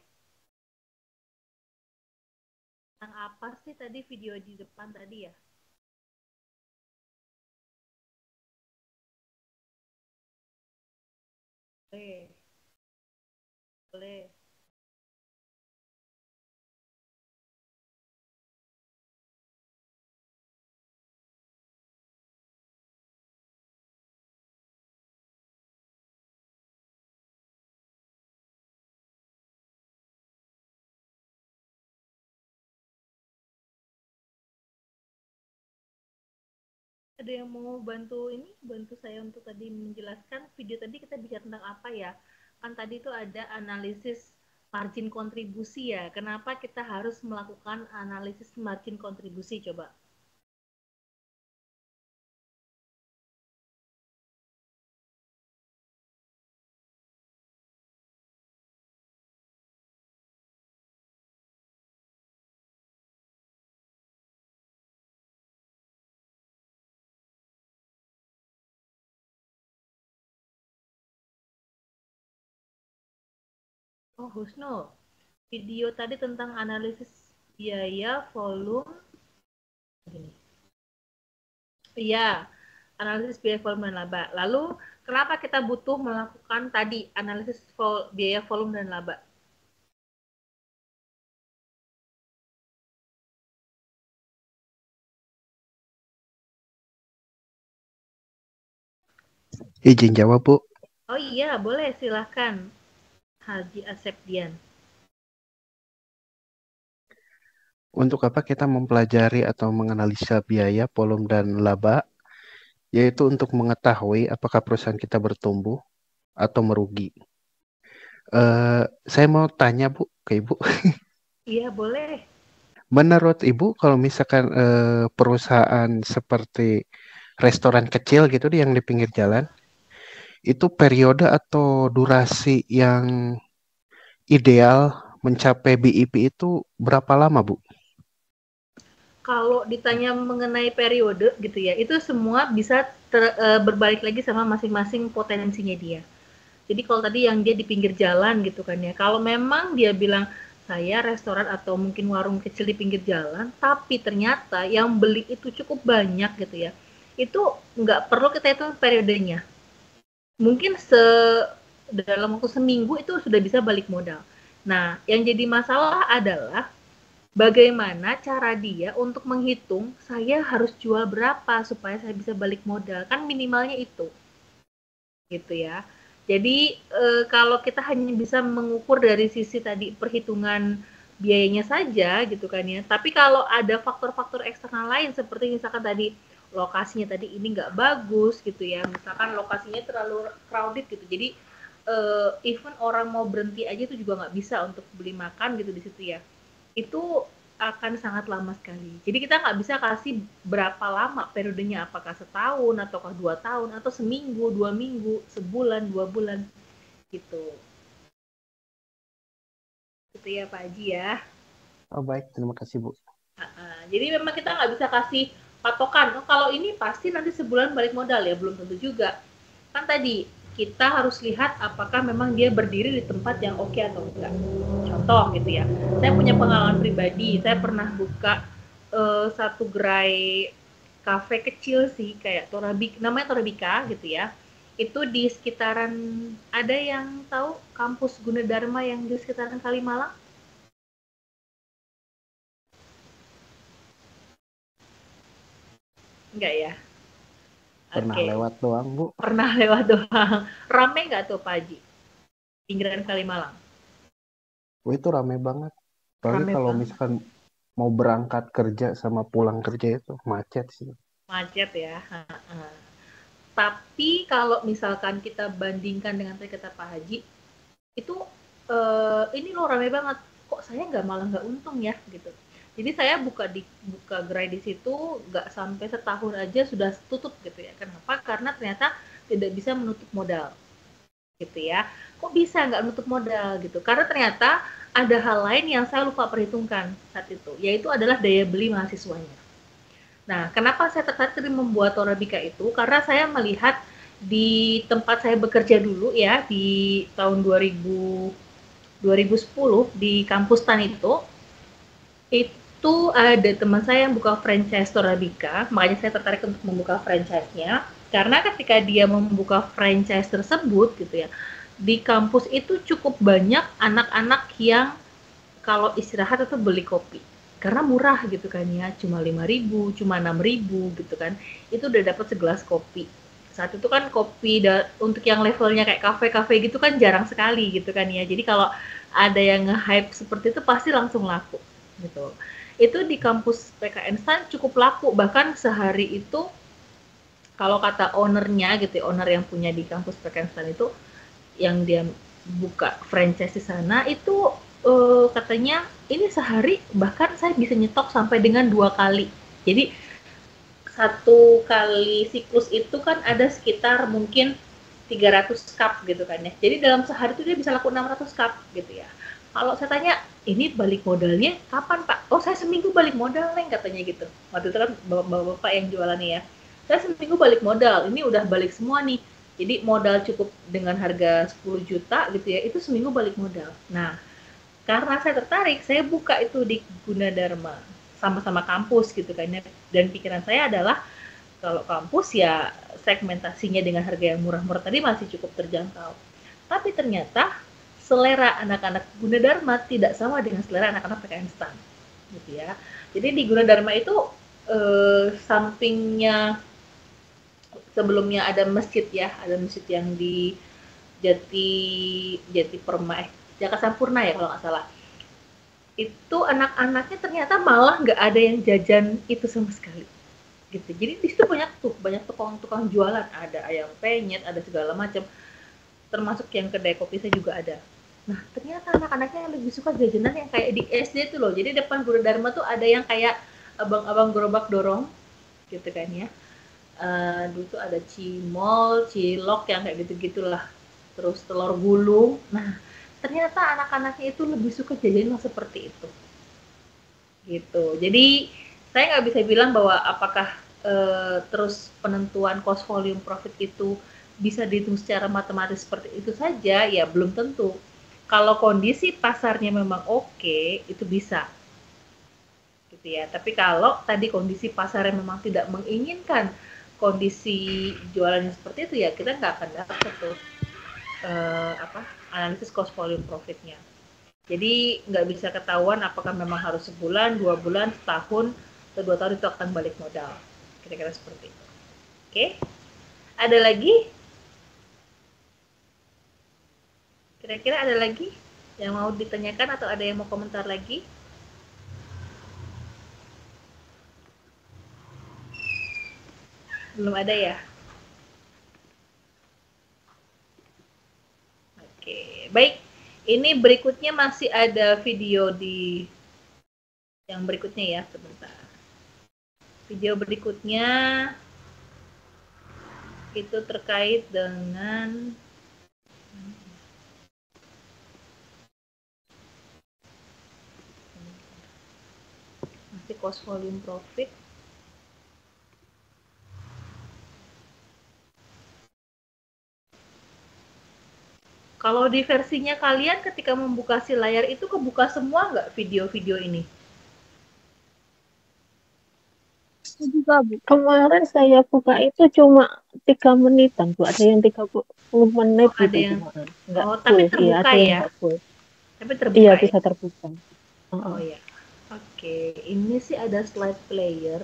Tentang apa sih tadi video di depan tadi ya? Boleh. Boleh. Ada yang mau bantu ini, bantu saya untuk tadi menjelaskan video tadi kita bicara tentang apa ya? Kan tadi itu ada analisis margin kontribusi ya. Kenapa kita harus melakukan analisis margin kontribusi coba? Oh, Husnul, video tadi tentang analisis biaya volume gini. Iya, analisis biaya volume dan laba. Lalu, kenapa kita butuh melakukan tadi analisis biaya volume dan laba? Izin jawab, Bu. Oh iya, boleh, silahkan. Haji Asepdian. Untuk apa kita mempelajari atau menganalisa biaya, volume, dan laba? Yaitu untuk mengetahui apakah perusahaan kita bertumbuh atau merugi. Saya mau tanya, Bu, ke Ibu. Iya, boleh. Menurut Ibu, kalau misalkan perusahaan seperti restoran kecil gitu yang di pinggir jalan, itu periode atau durasi yang ideal mencapai BIP itu berapa lama, Bu? Kalau ditanya mengenai periode gitu ya, itu semua bisa berbalik lagi sama masing-masing potensinya dia. Jadi kalau tadi yang dia di pinggir jalan gitu kan ya, kalau memang dia bilang saya restoran atau mungkin warung kecil di pinggir jalan, tapi ternyata yang beli itu cukup banyak gitu ya, itu nggak perlu kita hitung periodenya. Mungkin dalam waktu seminggu itu sudah bisa balik modal. Nah, yang jadi masalah adalah bagaimana cara dia untuk menghitung saya harus jual berapa supaya saya bisa balik modal. Kan minimalnya itu. Gitu ya. Jadi kalau kita hanya bisa mengukur dari sisi tadi perhitungan biayanya saja gitu kan ya. Tapi kalau ada faktor-faktor eksternal lain seperti misalkan tadi lokasinya tadi ini nggak bagus gitu ya. Misalkan lokasinya terlalu crowded gitu. Jadi even orang mau berhenti aja itu juga nggak bisa untuk beli makan gitu di situ ya. Itu akan sangat lama sekali. Jadi kita nggak bisa kasih berapa lama periodenya, apakah setahun, ataukah 2 tahun, atau seminggu, 2 minggu, sebulan, 2 bulan, gitu. Gitu ya Pak Haji ya. Oh baik, terima kasih Bu. Jadi memang kita nggak bisa kasih patokan, oh, kalau ini pasti nanti sebulan balik modal ya, belum tentu juga. Kan tadi, kita harus lihat apakah memang dia berdiri di tempat yang oke atau enggak. Contoh gitu ya, saya punya pengalaman pribadi, saya pernah buka satu gerai kafe kecil sih, kayak namanya Torabika gitu ya. Itu di sekitaran, ada yang tahu kampus Gunadarma yang di sekitaran Kalimalang? Enggak ya? Pernah lewat doang, Bu. Pernah lewat doang. Rame nggak tuh Pak Haji? Pinggiran Kalimalang? Oh, itu rame banget. Apalagi kalau misalkan mau berangkat kerja sama pulang kerja itu macet sih. Macet ya. Tapi kalau misalkan kita bandingkan dengan tadi kata Pak Haji, itu ini loh rame banget. Kok saya malah nggak untung ya gitu. Jadi saya buka gerai di situ nggak sampai setahun aja sudah tutup gitu ya. Kenapa? Karena ternyata tidak bisa menutup modal gitu ya. Kok bisa nggak menutup modal gitu? Karena ternyata ada hal lain yang saya lupa perhitungkan saat itu, yaitu adalah daya beli mahasiswanya. Nah, kenapa saya tertarik membuat Torabika itu? Karena saya melihat di tempat saya bekerja dulu ya, di tahun 2010 di kampus TAN itu ada teman saya yang buka franchise Torabika, makanya saya tertarik untuk membuka franchise-nya. Karena ketika dia membuka franchise tersebut gitu ya, di kampus itu cukup banyak anak-anak yang kalau istirahat itu beli kopi. Karena murah gitu kan ya, cuma 5.000, cuma 6.000 gitu kan. Itu udah dapat segelas kopi. Saat itu kan kopi untuk yang levelnya kayak kafe-kafe gitu kan jarang sekali gitu kan ya. Jadi kalau ada yang nge-hype seperti itu pasti langsung laku gitu. Itu di kampus PKN STAN cukup laku, bahkan sehari itu kalau kata ownernya gitu ya, owner yang punya di kampus PKN STAN itu yang dia buka franchise di sana itu katanya ini sehari bahkan saya bisa nyetok sampai dengan 2 kali. Jadi 1 kali siklus itu kan ada sekitar mungkin 300 cup gitu kan ya. Jadi dalam sehari itu dia bisa laku 600 cup gitu ya. Kalau saya tanya, ini balik modalnya kapan Pak? Oh saya seminggu balik modal Neng katanya gitu. Waktu itu kan bapak-bapak yang jualannya ya. Saya seminggu balik modal, ini udah balik semua nih. Jadi modal cukup dengan harga 10 juta gitu ya, itu seminggu balik modal. Nah, karena saya tertarik, saya buka itu di Gunadarma. Sama-sama kampus gitu kan ya. Dan pikiran saya adalah, kalau kampus ya segmentasinya dengan harga yang murah-murah tadi masih cukup terjangkau. Tapi ternyata selera anak-anak Gunadarma tidak sama dengan selera anak-anak PKN STAN. Gitu ya. Jadi di Gunadarma itu sampingnya sebelumnya ada masjid ya, ada masjid yang di Jakarta Sampurna ya kalau nggak salah. Itu anak-anaknya ternyata malah nggak ada yang jajan itu sama sekali. Gitu. Jadi di situ banyak tukang-tukang jualan, ada ayam penyet, ada segala macam. Termasuk yang kedai kopi saya juga ada. Nah, ternyata anak-anaknya yang lebih suka jajanan yang kayak di SD tuh loh. Jadi depan Gunadarma tuh ada yang kayak abang-abang gerobak dorong gitu kan ya. Dulu tuh ada cimol, cilok yang kayak gitu-gitulah. Terus telur gulung. Nah, ternyata anak-anaknya itu lebih suka jajanan seperti itu. Gitu. Jadi, saya nggak bisa bilang bahwa apakah terus penentuan cost volume profit itu bisa dihitung secara matematis seperti itu saja, ya belum tentu. Kalau kondisi pasarnya memang oke, itu bisa. Gitu ya. Tapi kalau tadi kondisi pasarnya memang tidak menginginkan kondisi jualannya seperti itu ya kita nggak akan dapat tuh analisis cost volume profitnya. Jadi nggak bisa ketahuan apakah memang harus sebulan, 2 bulan, setahun, atau 2 tahun itu akan balik modal. Kira-kira seperti itu. Oke? Ada lagi? Kira-kira ada lagi yang mau ditanyakan atau ada yang mau komentar lagi? Belum ada ya? Oke, baik. Ini berikutnya masih ada video di yang berikutnya ya, sebentar. Video berikutnya itu terkait dengan masih cost volume profit. Kalau di versinya kalian ketika membuka si layar itu kebuka semua nggak video-video ini? Juga Bu. Kemarin saya buka itu cuma 3 menitan Bu. Ada yang 30 menit ada gitu yang cuma. Enggak tapi full. terbuka Iya, ada ya? yang full. Tapi terbuka Iya, ya? bisa terbuka. Oh ya. Oke, ini sih ada slide player.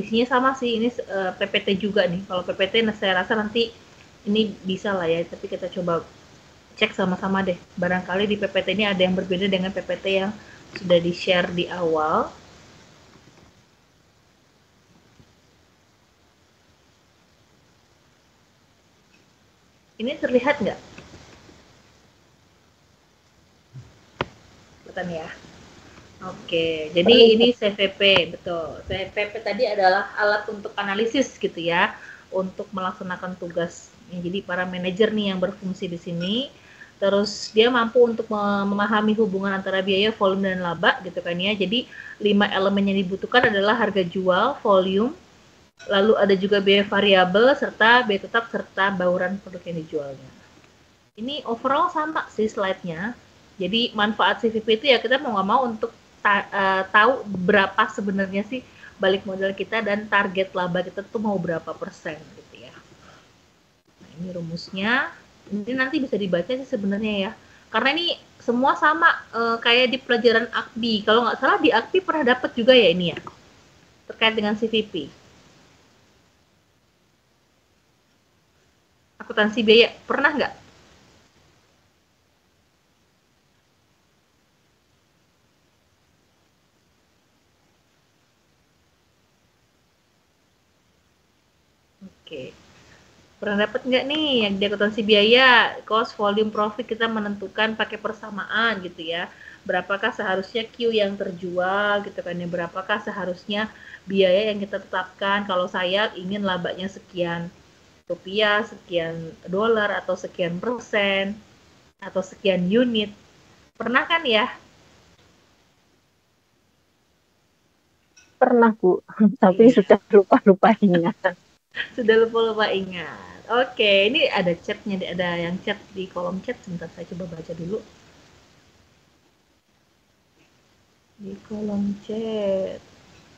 Isinya sama sih, ini PPT juga nih. Kalau PPT saya rasa nanti ini bisa lah ya, tapi kita coba cek sama-sama deh. Barangkali di PPT ini ada yang berbeda dengan PPT yang sudah di-share di awal. Ini terlihat nggak? Kelihatan ya? Oke, jadi ini CVP, betul. CVP tadi adalah alat untuk analisis gitu ya, untuk melaksanakan tugas. Jadi para manajer nih yang berfungsi di sini, terus dia mampu untuk memahami hubungan antara biaya, volume, dan laba gitu kan ya. Jadi 5 elemen yang dibutuhkan adalah harga jual, volume, lalu ada juga biaya variabel, serta biaya tetap, serta bauran produk yang dijualnya. Ini overall sama sih slide-nya. Jadi manfaat CVP itu ya kita mau nggak mau untuk tahu berapa sebenarnya sih balik modal kita dan target laba kita tuh mau berapa persen gitu ya. Nah, ini rumusnya. Ini nanti bisa dibaca sih sebenarnya ya. Karena ini semua sama kayak di pelajaran AKBI. Kalau nggak salah di AKBI pernah dapat juga ya ini ya. Terkait dengan CVP. Akuntansi biaya, pernah nggak? Oke. Pernah dapat nggak nih yang di akuntansi biaya, cost, volume, profit kita menentukan pakai persamaan gitu ya. Berapakah seharusnya Q yang terjual gitu kan ya, berapakah seharusnya biaya yang kita tetapkan kalau saya ingin labanya sekian rupiah, sekian dolar, atau sekian persen, atau sekian unit. Pernah kan ya? Pernah Bu, tapi Iya. sudah lupa-lupa ingat. Sudah lupa-lupa ingat. Oke, ini ada chatnya, ada yang chat di kolom chat. Sebentar saya coba baca dulu. Di kolom chat.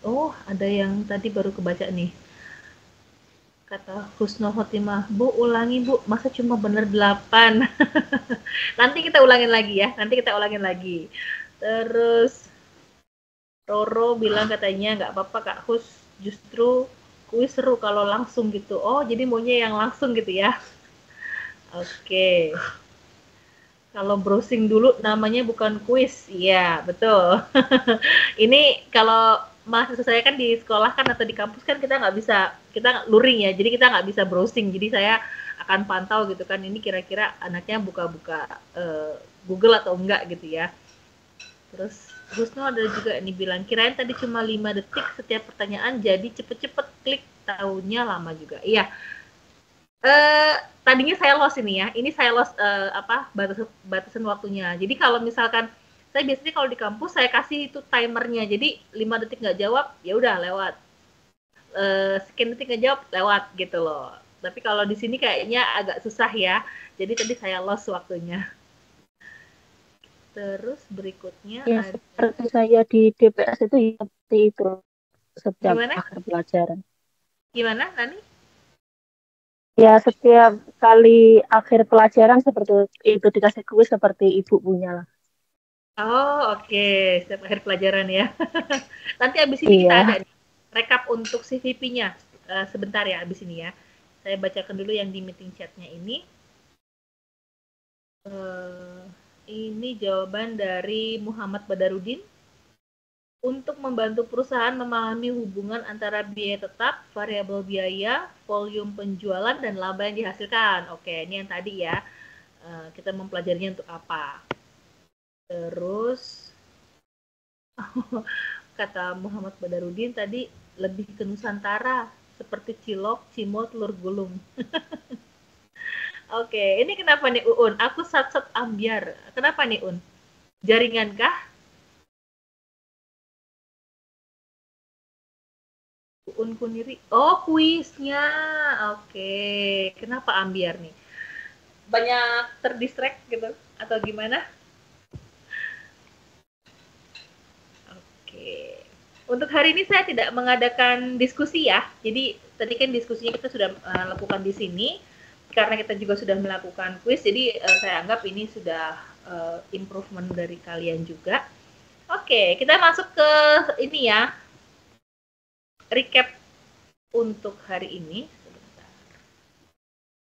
Oh, ada yang tadi baru kebaca nih. Kata Husnul Khotimah, Bu ulangi Bu, masa cuma bener 8? Nanti kita ulangin lagi ya, nanti kita ulangin lagi. Terus Roro bilang katanya nggak apa-apa Kak Hus, justru kuis seru kalau langsung gitu. Oh, jadi maunya yang langsung gitu ya. Oke. Kalau browsing dulu namanya bukan kuis. Iya, betul. Ini kalau mahasiswa saya kan di sekolah kan atau di kampus kan kita nggak bisa, kita luring ya, jadi kita nggak bisa browsing. Jadi saya akan pantau gitu kan, ini kira-kira anaknya buka-buka Google atau enggak gitu ya. Terus Husno ada juga nih bilang, kirain tadi cuma 5 detik setiap pertanyaan, jadi cepet-cepet klik, tahunnya lama juga. Iya, tadinya saya lost ini ya. Ini saya lost batasan waktunya. Jadi kalau misalkan saya biasanya kalau di kampus saya kasih itu timernya. Jadi 5 detik nggak jawab, ya udah lewat. Sekian detik nggak jawab, lewat gitu loh. Tapi kalau di sini kayaknya agak susah ya. Jadi tadi saya lost waktunya. Terus berikutnya Ya, ada... seperti saya di DPS itu seperti itu setiap Gimana? akhir pelajaran. Gimana, Nani? Ya, setiap kali akhir pelajaran seperti itu dikasih kuis seperti ibu punya lah. Oh, oke. Setiap akhir pelajaran ya. Nanti abis ini kita ada nih, rekap untuk CVP-nya. Sebentar ya abis ini ya. Saya bacakan dulu yang di meeting chat-nya ini. Ini jawaban dari Muhammad Badarudin. Untuk membantu perusahaan memahami hubungan antara biaya tetap, variabel biaya, volume penjualan, dan laba yang dihasilkan. Oke, ini yang tadi ya. Kita mempelajarinya untuk apa. Terus, kata Muhammad Badarudin tadi, lebih ke Nusantara, seperti cilok, cimol, telur gulung. Oke, ini kenapa nih Uun? Aku sat-sat ambiar. Kenapa nih Un? Jaringan kah? Uun Kuniri. Oh, kuisnya. Oke. Kenapa ambiar nih? Banyak terdistract gitu? Atau gimana? Oke. Untuk hari ini saya tidak mengadakan diskusi ya. Jadi tadi kan diskusinya kita sudah lakukan di sini. Karena kita juga sudah melakukan kuis, jadi saya anggap ini sudah improvement dari kalian juga. Oke, kita masuk ke ini ya, recap untuk hari ini. Sebentar.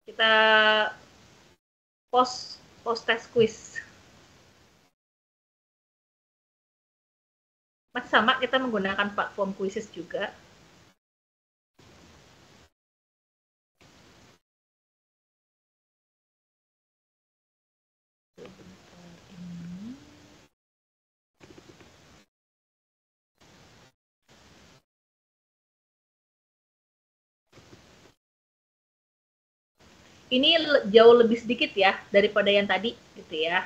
Kita post test quiz. Masih sama, kita menggunakan platform quizzes juga. Ini jauh lebih sedikit ya daripada yang tadi gitu ya.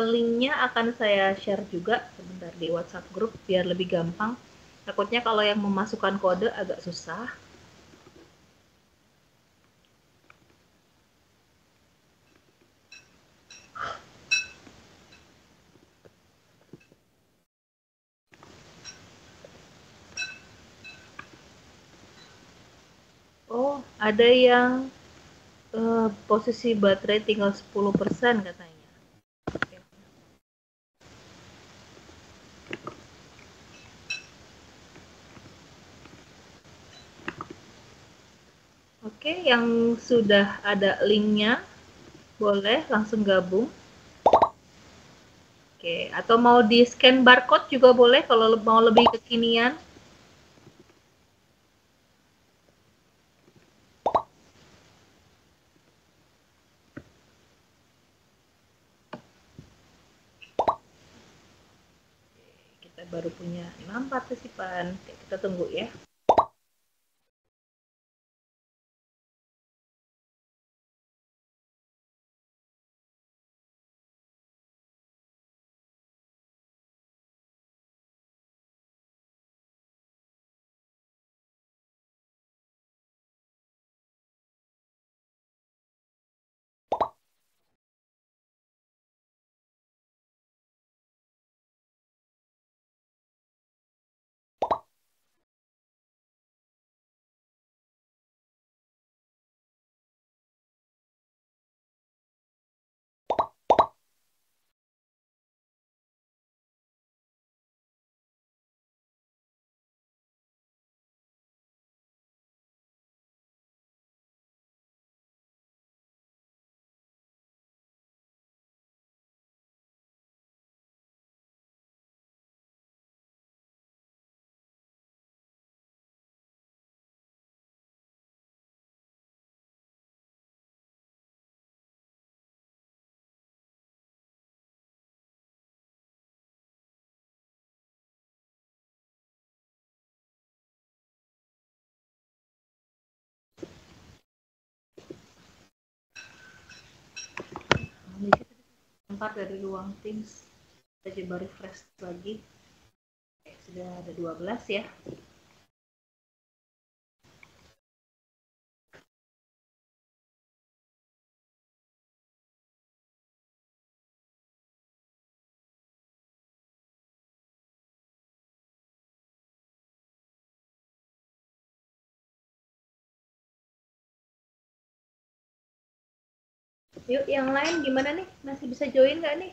Linknya akan saya share juga sebentar di WhatsApp grup biar lebih gampang. Takutnya kalau yang memasukkan kode agak susah. Oh, ada yang posisi baterai tinggal 10% katanya. Oke, yang sudah ada linknya boleh langsung gabung. Oke, atau mau di scan barcode juga boleh kalau mau lebih kekinian. Kita baru punya 6 partisipan. Oke, kita tunggu ya. Tempat dari ruang Teams. Kita coba refresh lagi. Oke, sudah ada 12 ya. Yuk, yang lain gimana nih? Masih bisa join nggak nih?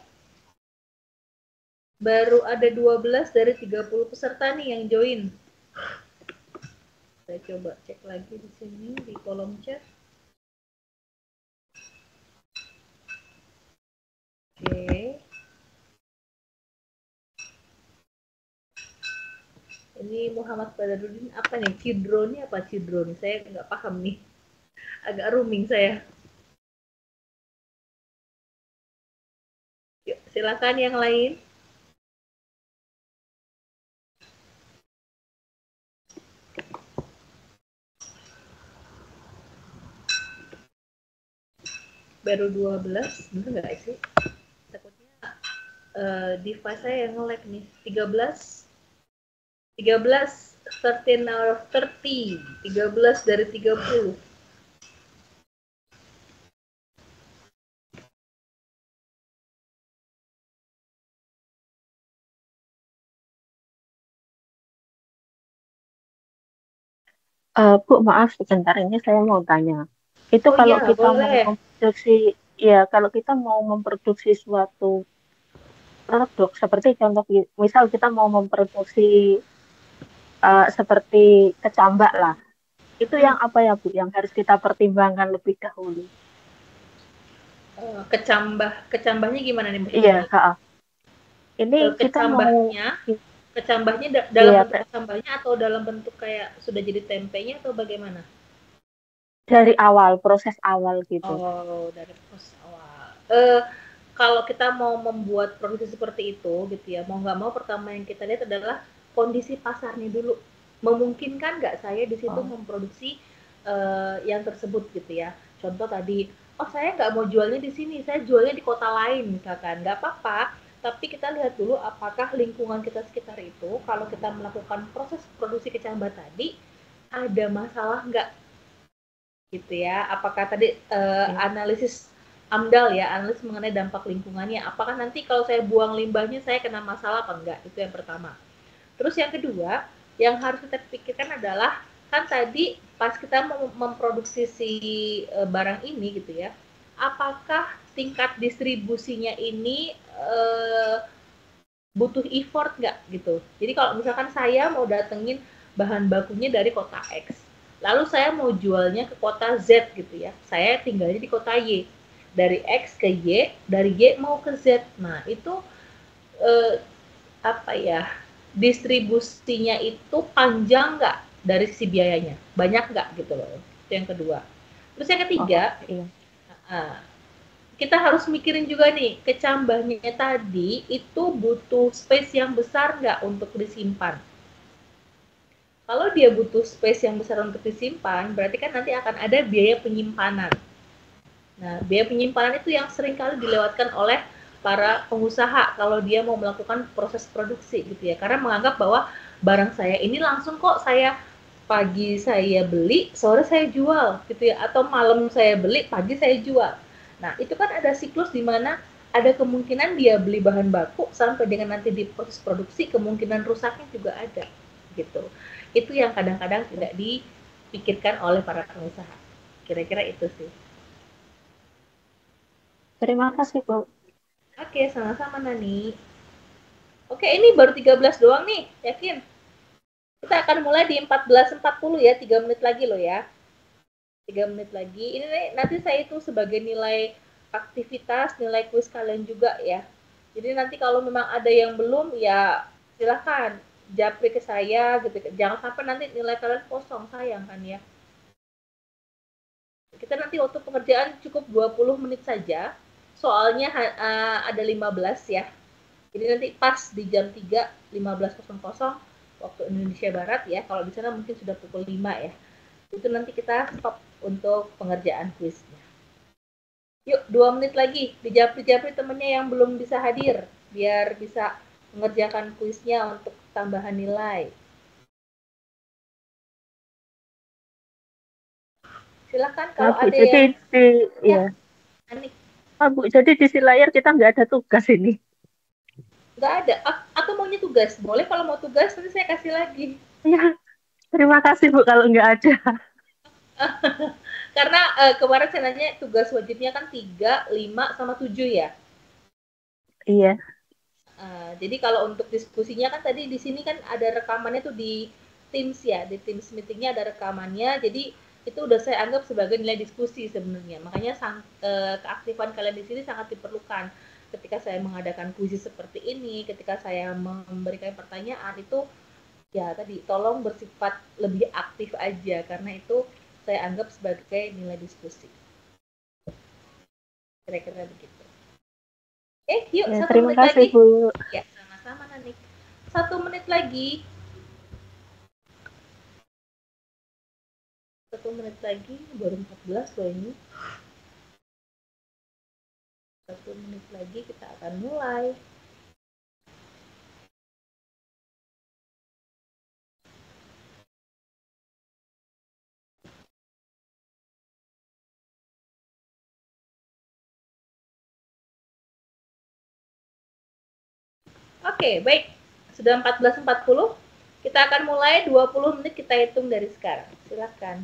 Baru ada 12 dari 30 peserta nih yang join. Saya coba cek lagi di sini di kolom chat. Oke. Ini Muhammad Badarudin apa nih? Cidro nih apa Cidro nih? Saya nggak paham nih. Agak rooming saya. Yuk, silakan yang lain. Baru 12, bener nggak sih? Takutnya device saya yang nge-lag nih. 13 13 out of 30, 13 dari 30. Bu, maaf sebentar ini saya mau tanya. Itu Oh kalau iya, kita mau boleh. memproduksi, ya kalau kita mau memproduksi suatu produk seperti contoh, misal kita mau memproduksi seperti kecambak lah, itu yang apa ya Bu, yang harus kita pertimbangkan lebih dahulu? Kecambahnya gimana nih Iya, maksudnya? Ini kita mau, Kecambahnya dalam iya, bentuk kecambahnya atau dalam bentuk kayak sudah jadi tempenya atau bagaimana? dari awal, proses awal gitu. Oh, dari proses awal. kalau kita mau membuat produksi seperti itu gitu ya, mau nggak mau pertama yang kita lihat adalah kondisi pasarnya dulu. Memungkinkan nggak saya di situ memproduksi yang tersebut gitu ya. Contoh tadi, oh saya nggak mau jualnya di sini, saya jualnya di kota lain misalkan, nggak apa-apa. Tapi kita lihat dulu apakah lingkungan kita sekitar itu, kalau kita melakukan proses produksi kecambah tadi, ada masalah nggak gitu ya. Apakah tadi analisis AMDAL ya, analisis mengenai dampak lingkungannya. Apakah nanti kalau saya buang limbahnya saya kena masalah apa enggak? Itu yang pertama. Terus yang kedua, yang harus kita pikirkan adalah kan tadi pas kita memproduksi si barang ini gitu ya, apakah tingkat distribusinya ini butuh effort nggak gitu. Jadi kalau misalkan saya mau datengin bahan bakunya dari kota X, lalu saya mau jualnya ke kota Z gitu ya, saya tinggalnya di kota Y, dari X ke Y, dari Y mau ke Z. Nah itu apa ya, distribusinya itu panjang nggak dari sisi biayanya, banyak nggak gitu loh. Itu yang kedua. Terus yang ketiga, kita harus mikirin juga nih, kecambahnya tadi itu butuh space yang besar nggak untuk disimpan. Kalau dia butuh space yang besar untuk disimpan, berarti kan nanti akan ada biaya penyimpanan. Nah, biaya penyimpanan itu yang sering kali dilewatkan oleh para pengusaha kalau dia mau melakukan proses produksi gitu ya. Karena menganggap bahwa barang saya ini langsung kok saya pagi saya beli, sore saya jual gitu ya. Atau malam saya beli, pagi saya jual. Nah, itu kan ada siklus di mana ada kemungkinan dia beli bahan baku sampai dengan nanti di proses produksi, kemungkinan rusaknya juga ada gitu. Itu yang kadang-kadang tidak dipikirkan oleh para pengusaha. Kira-kira itu sih. Terima kasih, Bu. Oke, sama-sama Nani. Oke, ini baru 13 doang nih, yakin? Kita akan mulai di 14.40 ya, 3 menit lagi loh ya. 3 menit lagi. Ini nanti saya itu sebagai nilai aktivitas, nilai kuis kalian juga ya. Jadi nanti kalau memang ada yang belum, ya silahkan japri ke saya gitu. Jangan sampai nanti nilai kalian kosong, sayang kan ya. Kita nanti waktu pengerjaan cukup 20 menit saja. Soalnya ada 15 ya. Jadi nanti pas di jam 3.15.00 waktu Indonesia Barat ya. Kalau di sana mungkin sudah pukul 5 ya. Itu nanti kita stop untuk pengerjaan kuisnya. Yuk, 2 menit lagi. Dijapri-japri temennya yang belum bisa hadir. Biar bisa mengerjakan kuisnya untuk tambahan nilai. Silakan kalau Bu, ada jadi yang... Anik. Bu, jadi di si layar kita nggak ada tugas ini. Nggak ada. Atau maunya tugas? Boleh, kalau mau tugas nanti saya kasih lagi. Ya, terima kasih Bu kalau nggak ada. Karena kemarin saya nanya tugas wajibnya kan 3, 5, sama 7 ya? Iya. Jadi kalau untuk diskusinya kan tadi di sini kan ada rekamannya tuh di Teams ya, di Teams meetingnya ada rekamannya, jadi itu udah saya anggap sebagai nilai diskusi sebenarnya. Makanya keaktifan kalian di sini sangat diperlukan. Ketika saya mengadakan kuis seperti ini, ketika saya memberikan pertanyaan itu, ya tadi tolong bersifat lebih aktif aja, karena itu saya anggap sebagai nilai diskusi. Kira-kira begitu. Yuk, Ya, 1 terima menit kasih, lagi. Bu. Ya, sama-sama Nanik. 1 menit lagi. 1 menit lagi, baru 14 loh ini. 1 menit lagi kita akan mulai. Oke, baik. Sudah 14.40. Kita akan mulai 20 menit kita hitung dari sekarang. Silakan.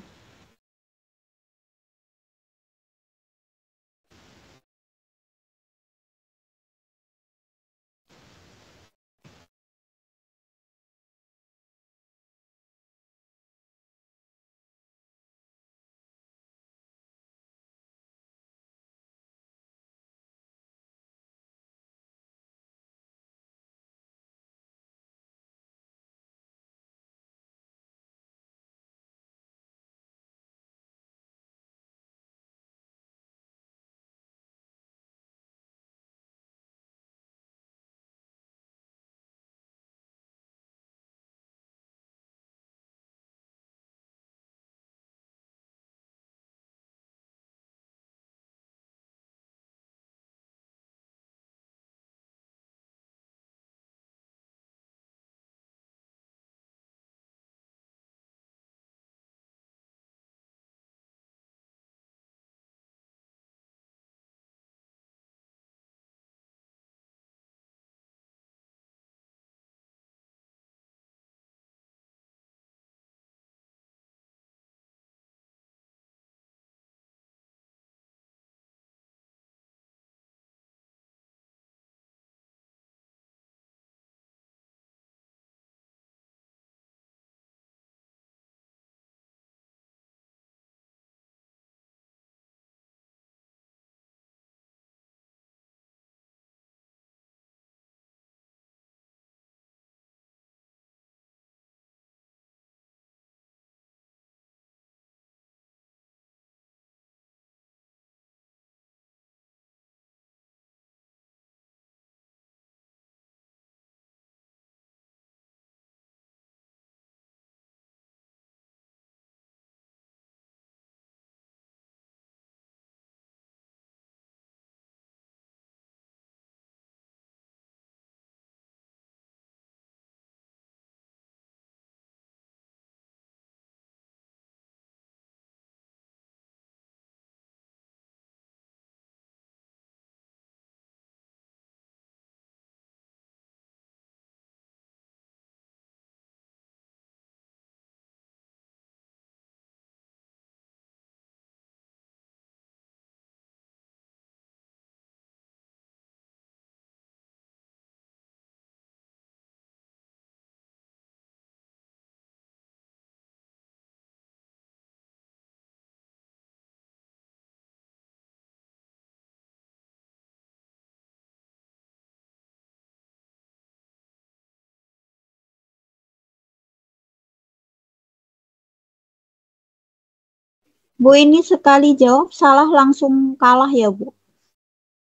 Bu, ini sekali jawab salah langsung kalah ya, Bu?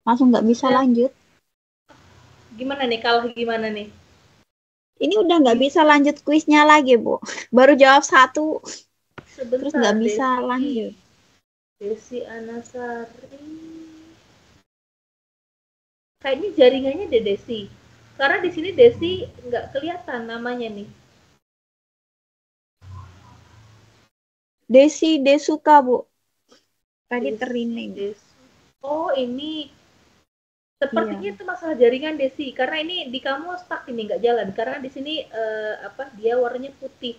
Langsung nggak bisa Ya. lanjut. Gimana nih, kalah gimana nih? Ini udah nggak bisa lanjut kuisnya lagi, Bu. Baru jawab satu, Sebentar, terus nggak bisa Desi. lanjut. Desi Anasari. Kayaknya jaringannya deh Desi. Karena di sini Desi nggak kelihatan namanya nih. Desi Desuka, Bu. Tadi Desi, terrening. Oh, ini sepertinya Iya. itu masalah jaringan Desi. Karena ini di kamu stuck ini nggak jalan. Karena di sini dia warnanya putih.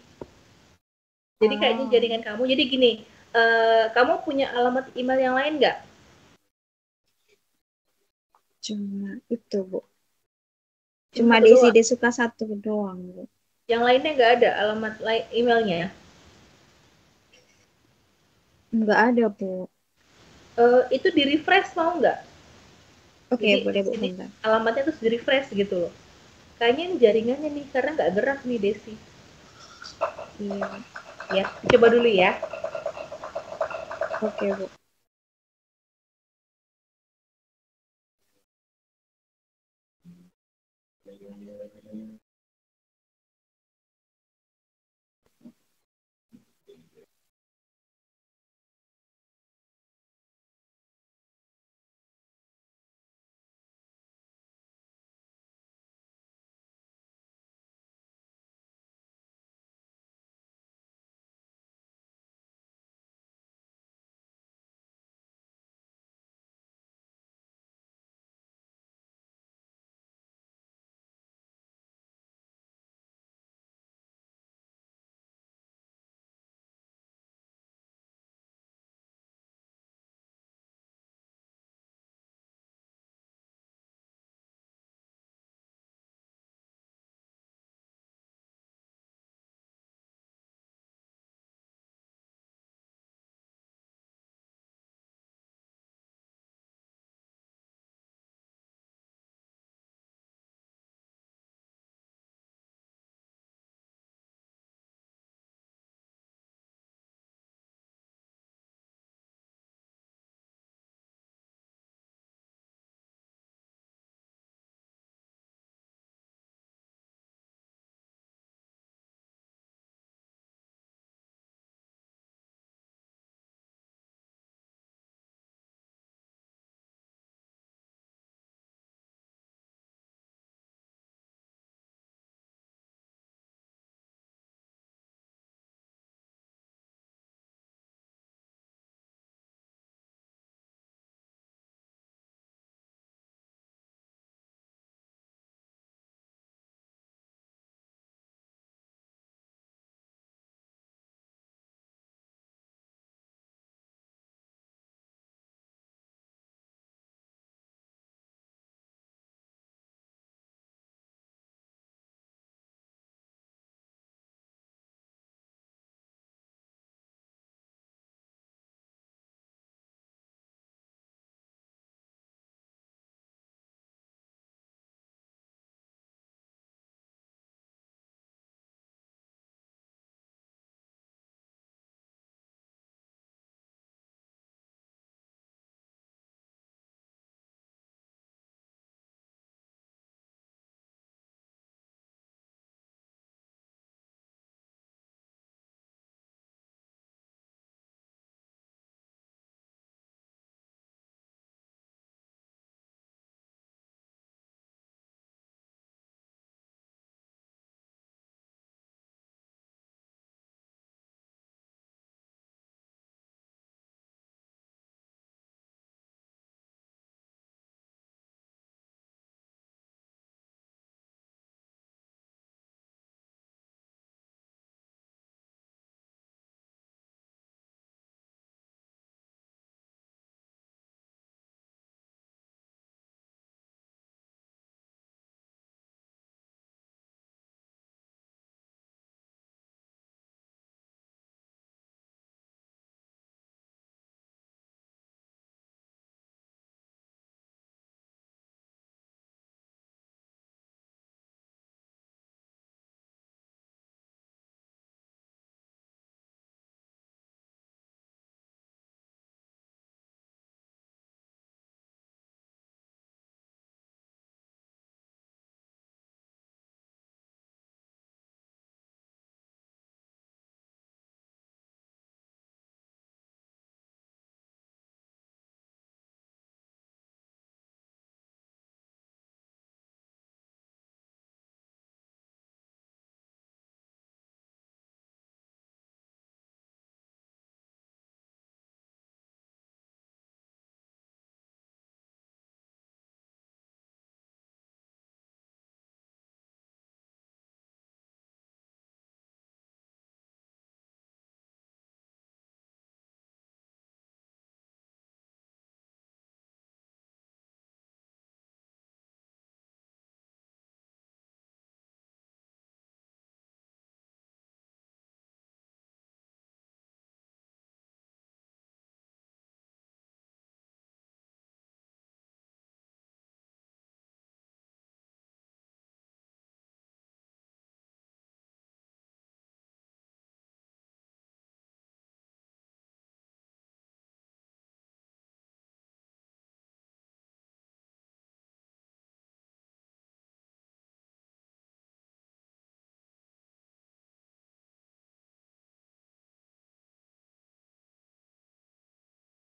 Jadi kayaknya jaringan kamu. Jadi gini, kamu punya alamat email yang lain nggak? Cuma itu, Bu. Cuma Satu Desi doang. Desuka satu doang, Bu. Yang lainnya nggak ada alamat emailnya? Nggak ada, Bu. Itu di refresh mau nggak? Oke, Jadi boleh, Bu. di sini Bentar. alamatnya terus di refresh gitu loh. Kayaknya ini jaringannya nih karena nggak gerak nih Desi. Iya. Ya, coba dulu ya. Oke, Bu.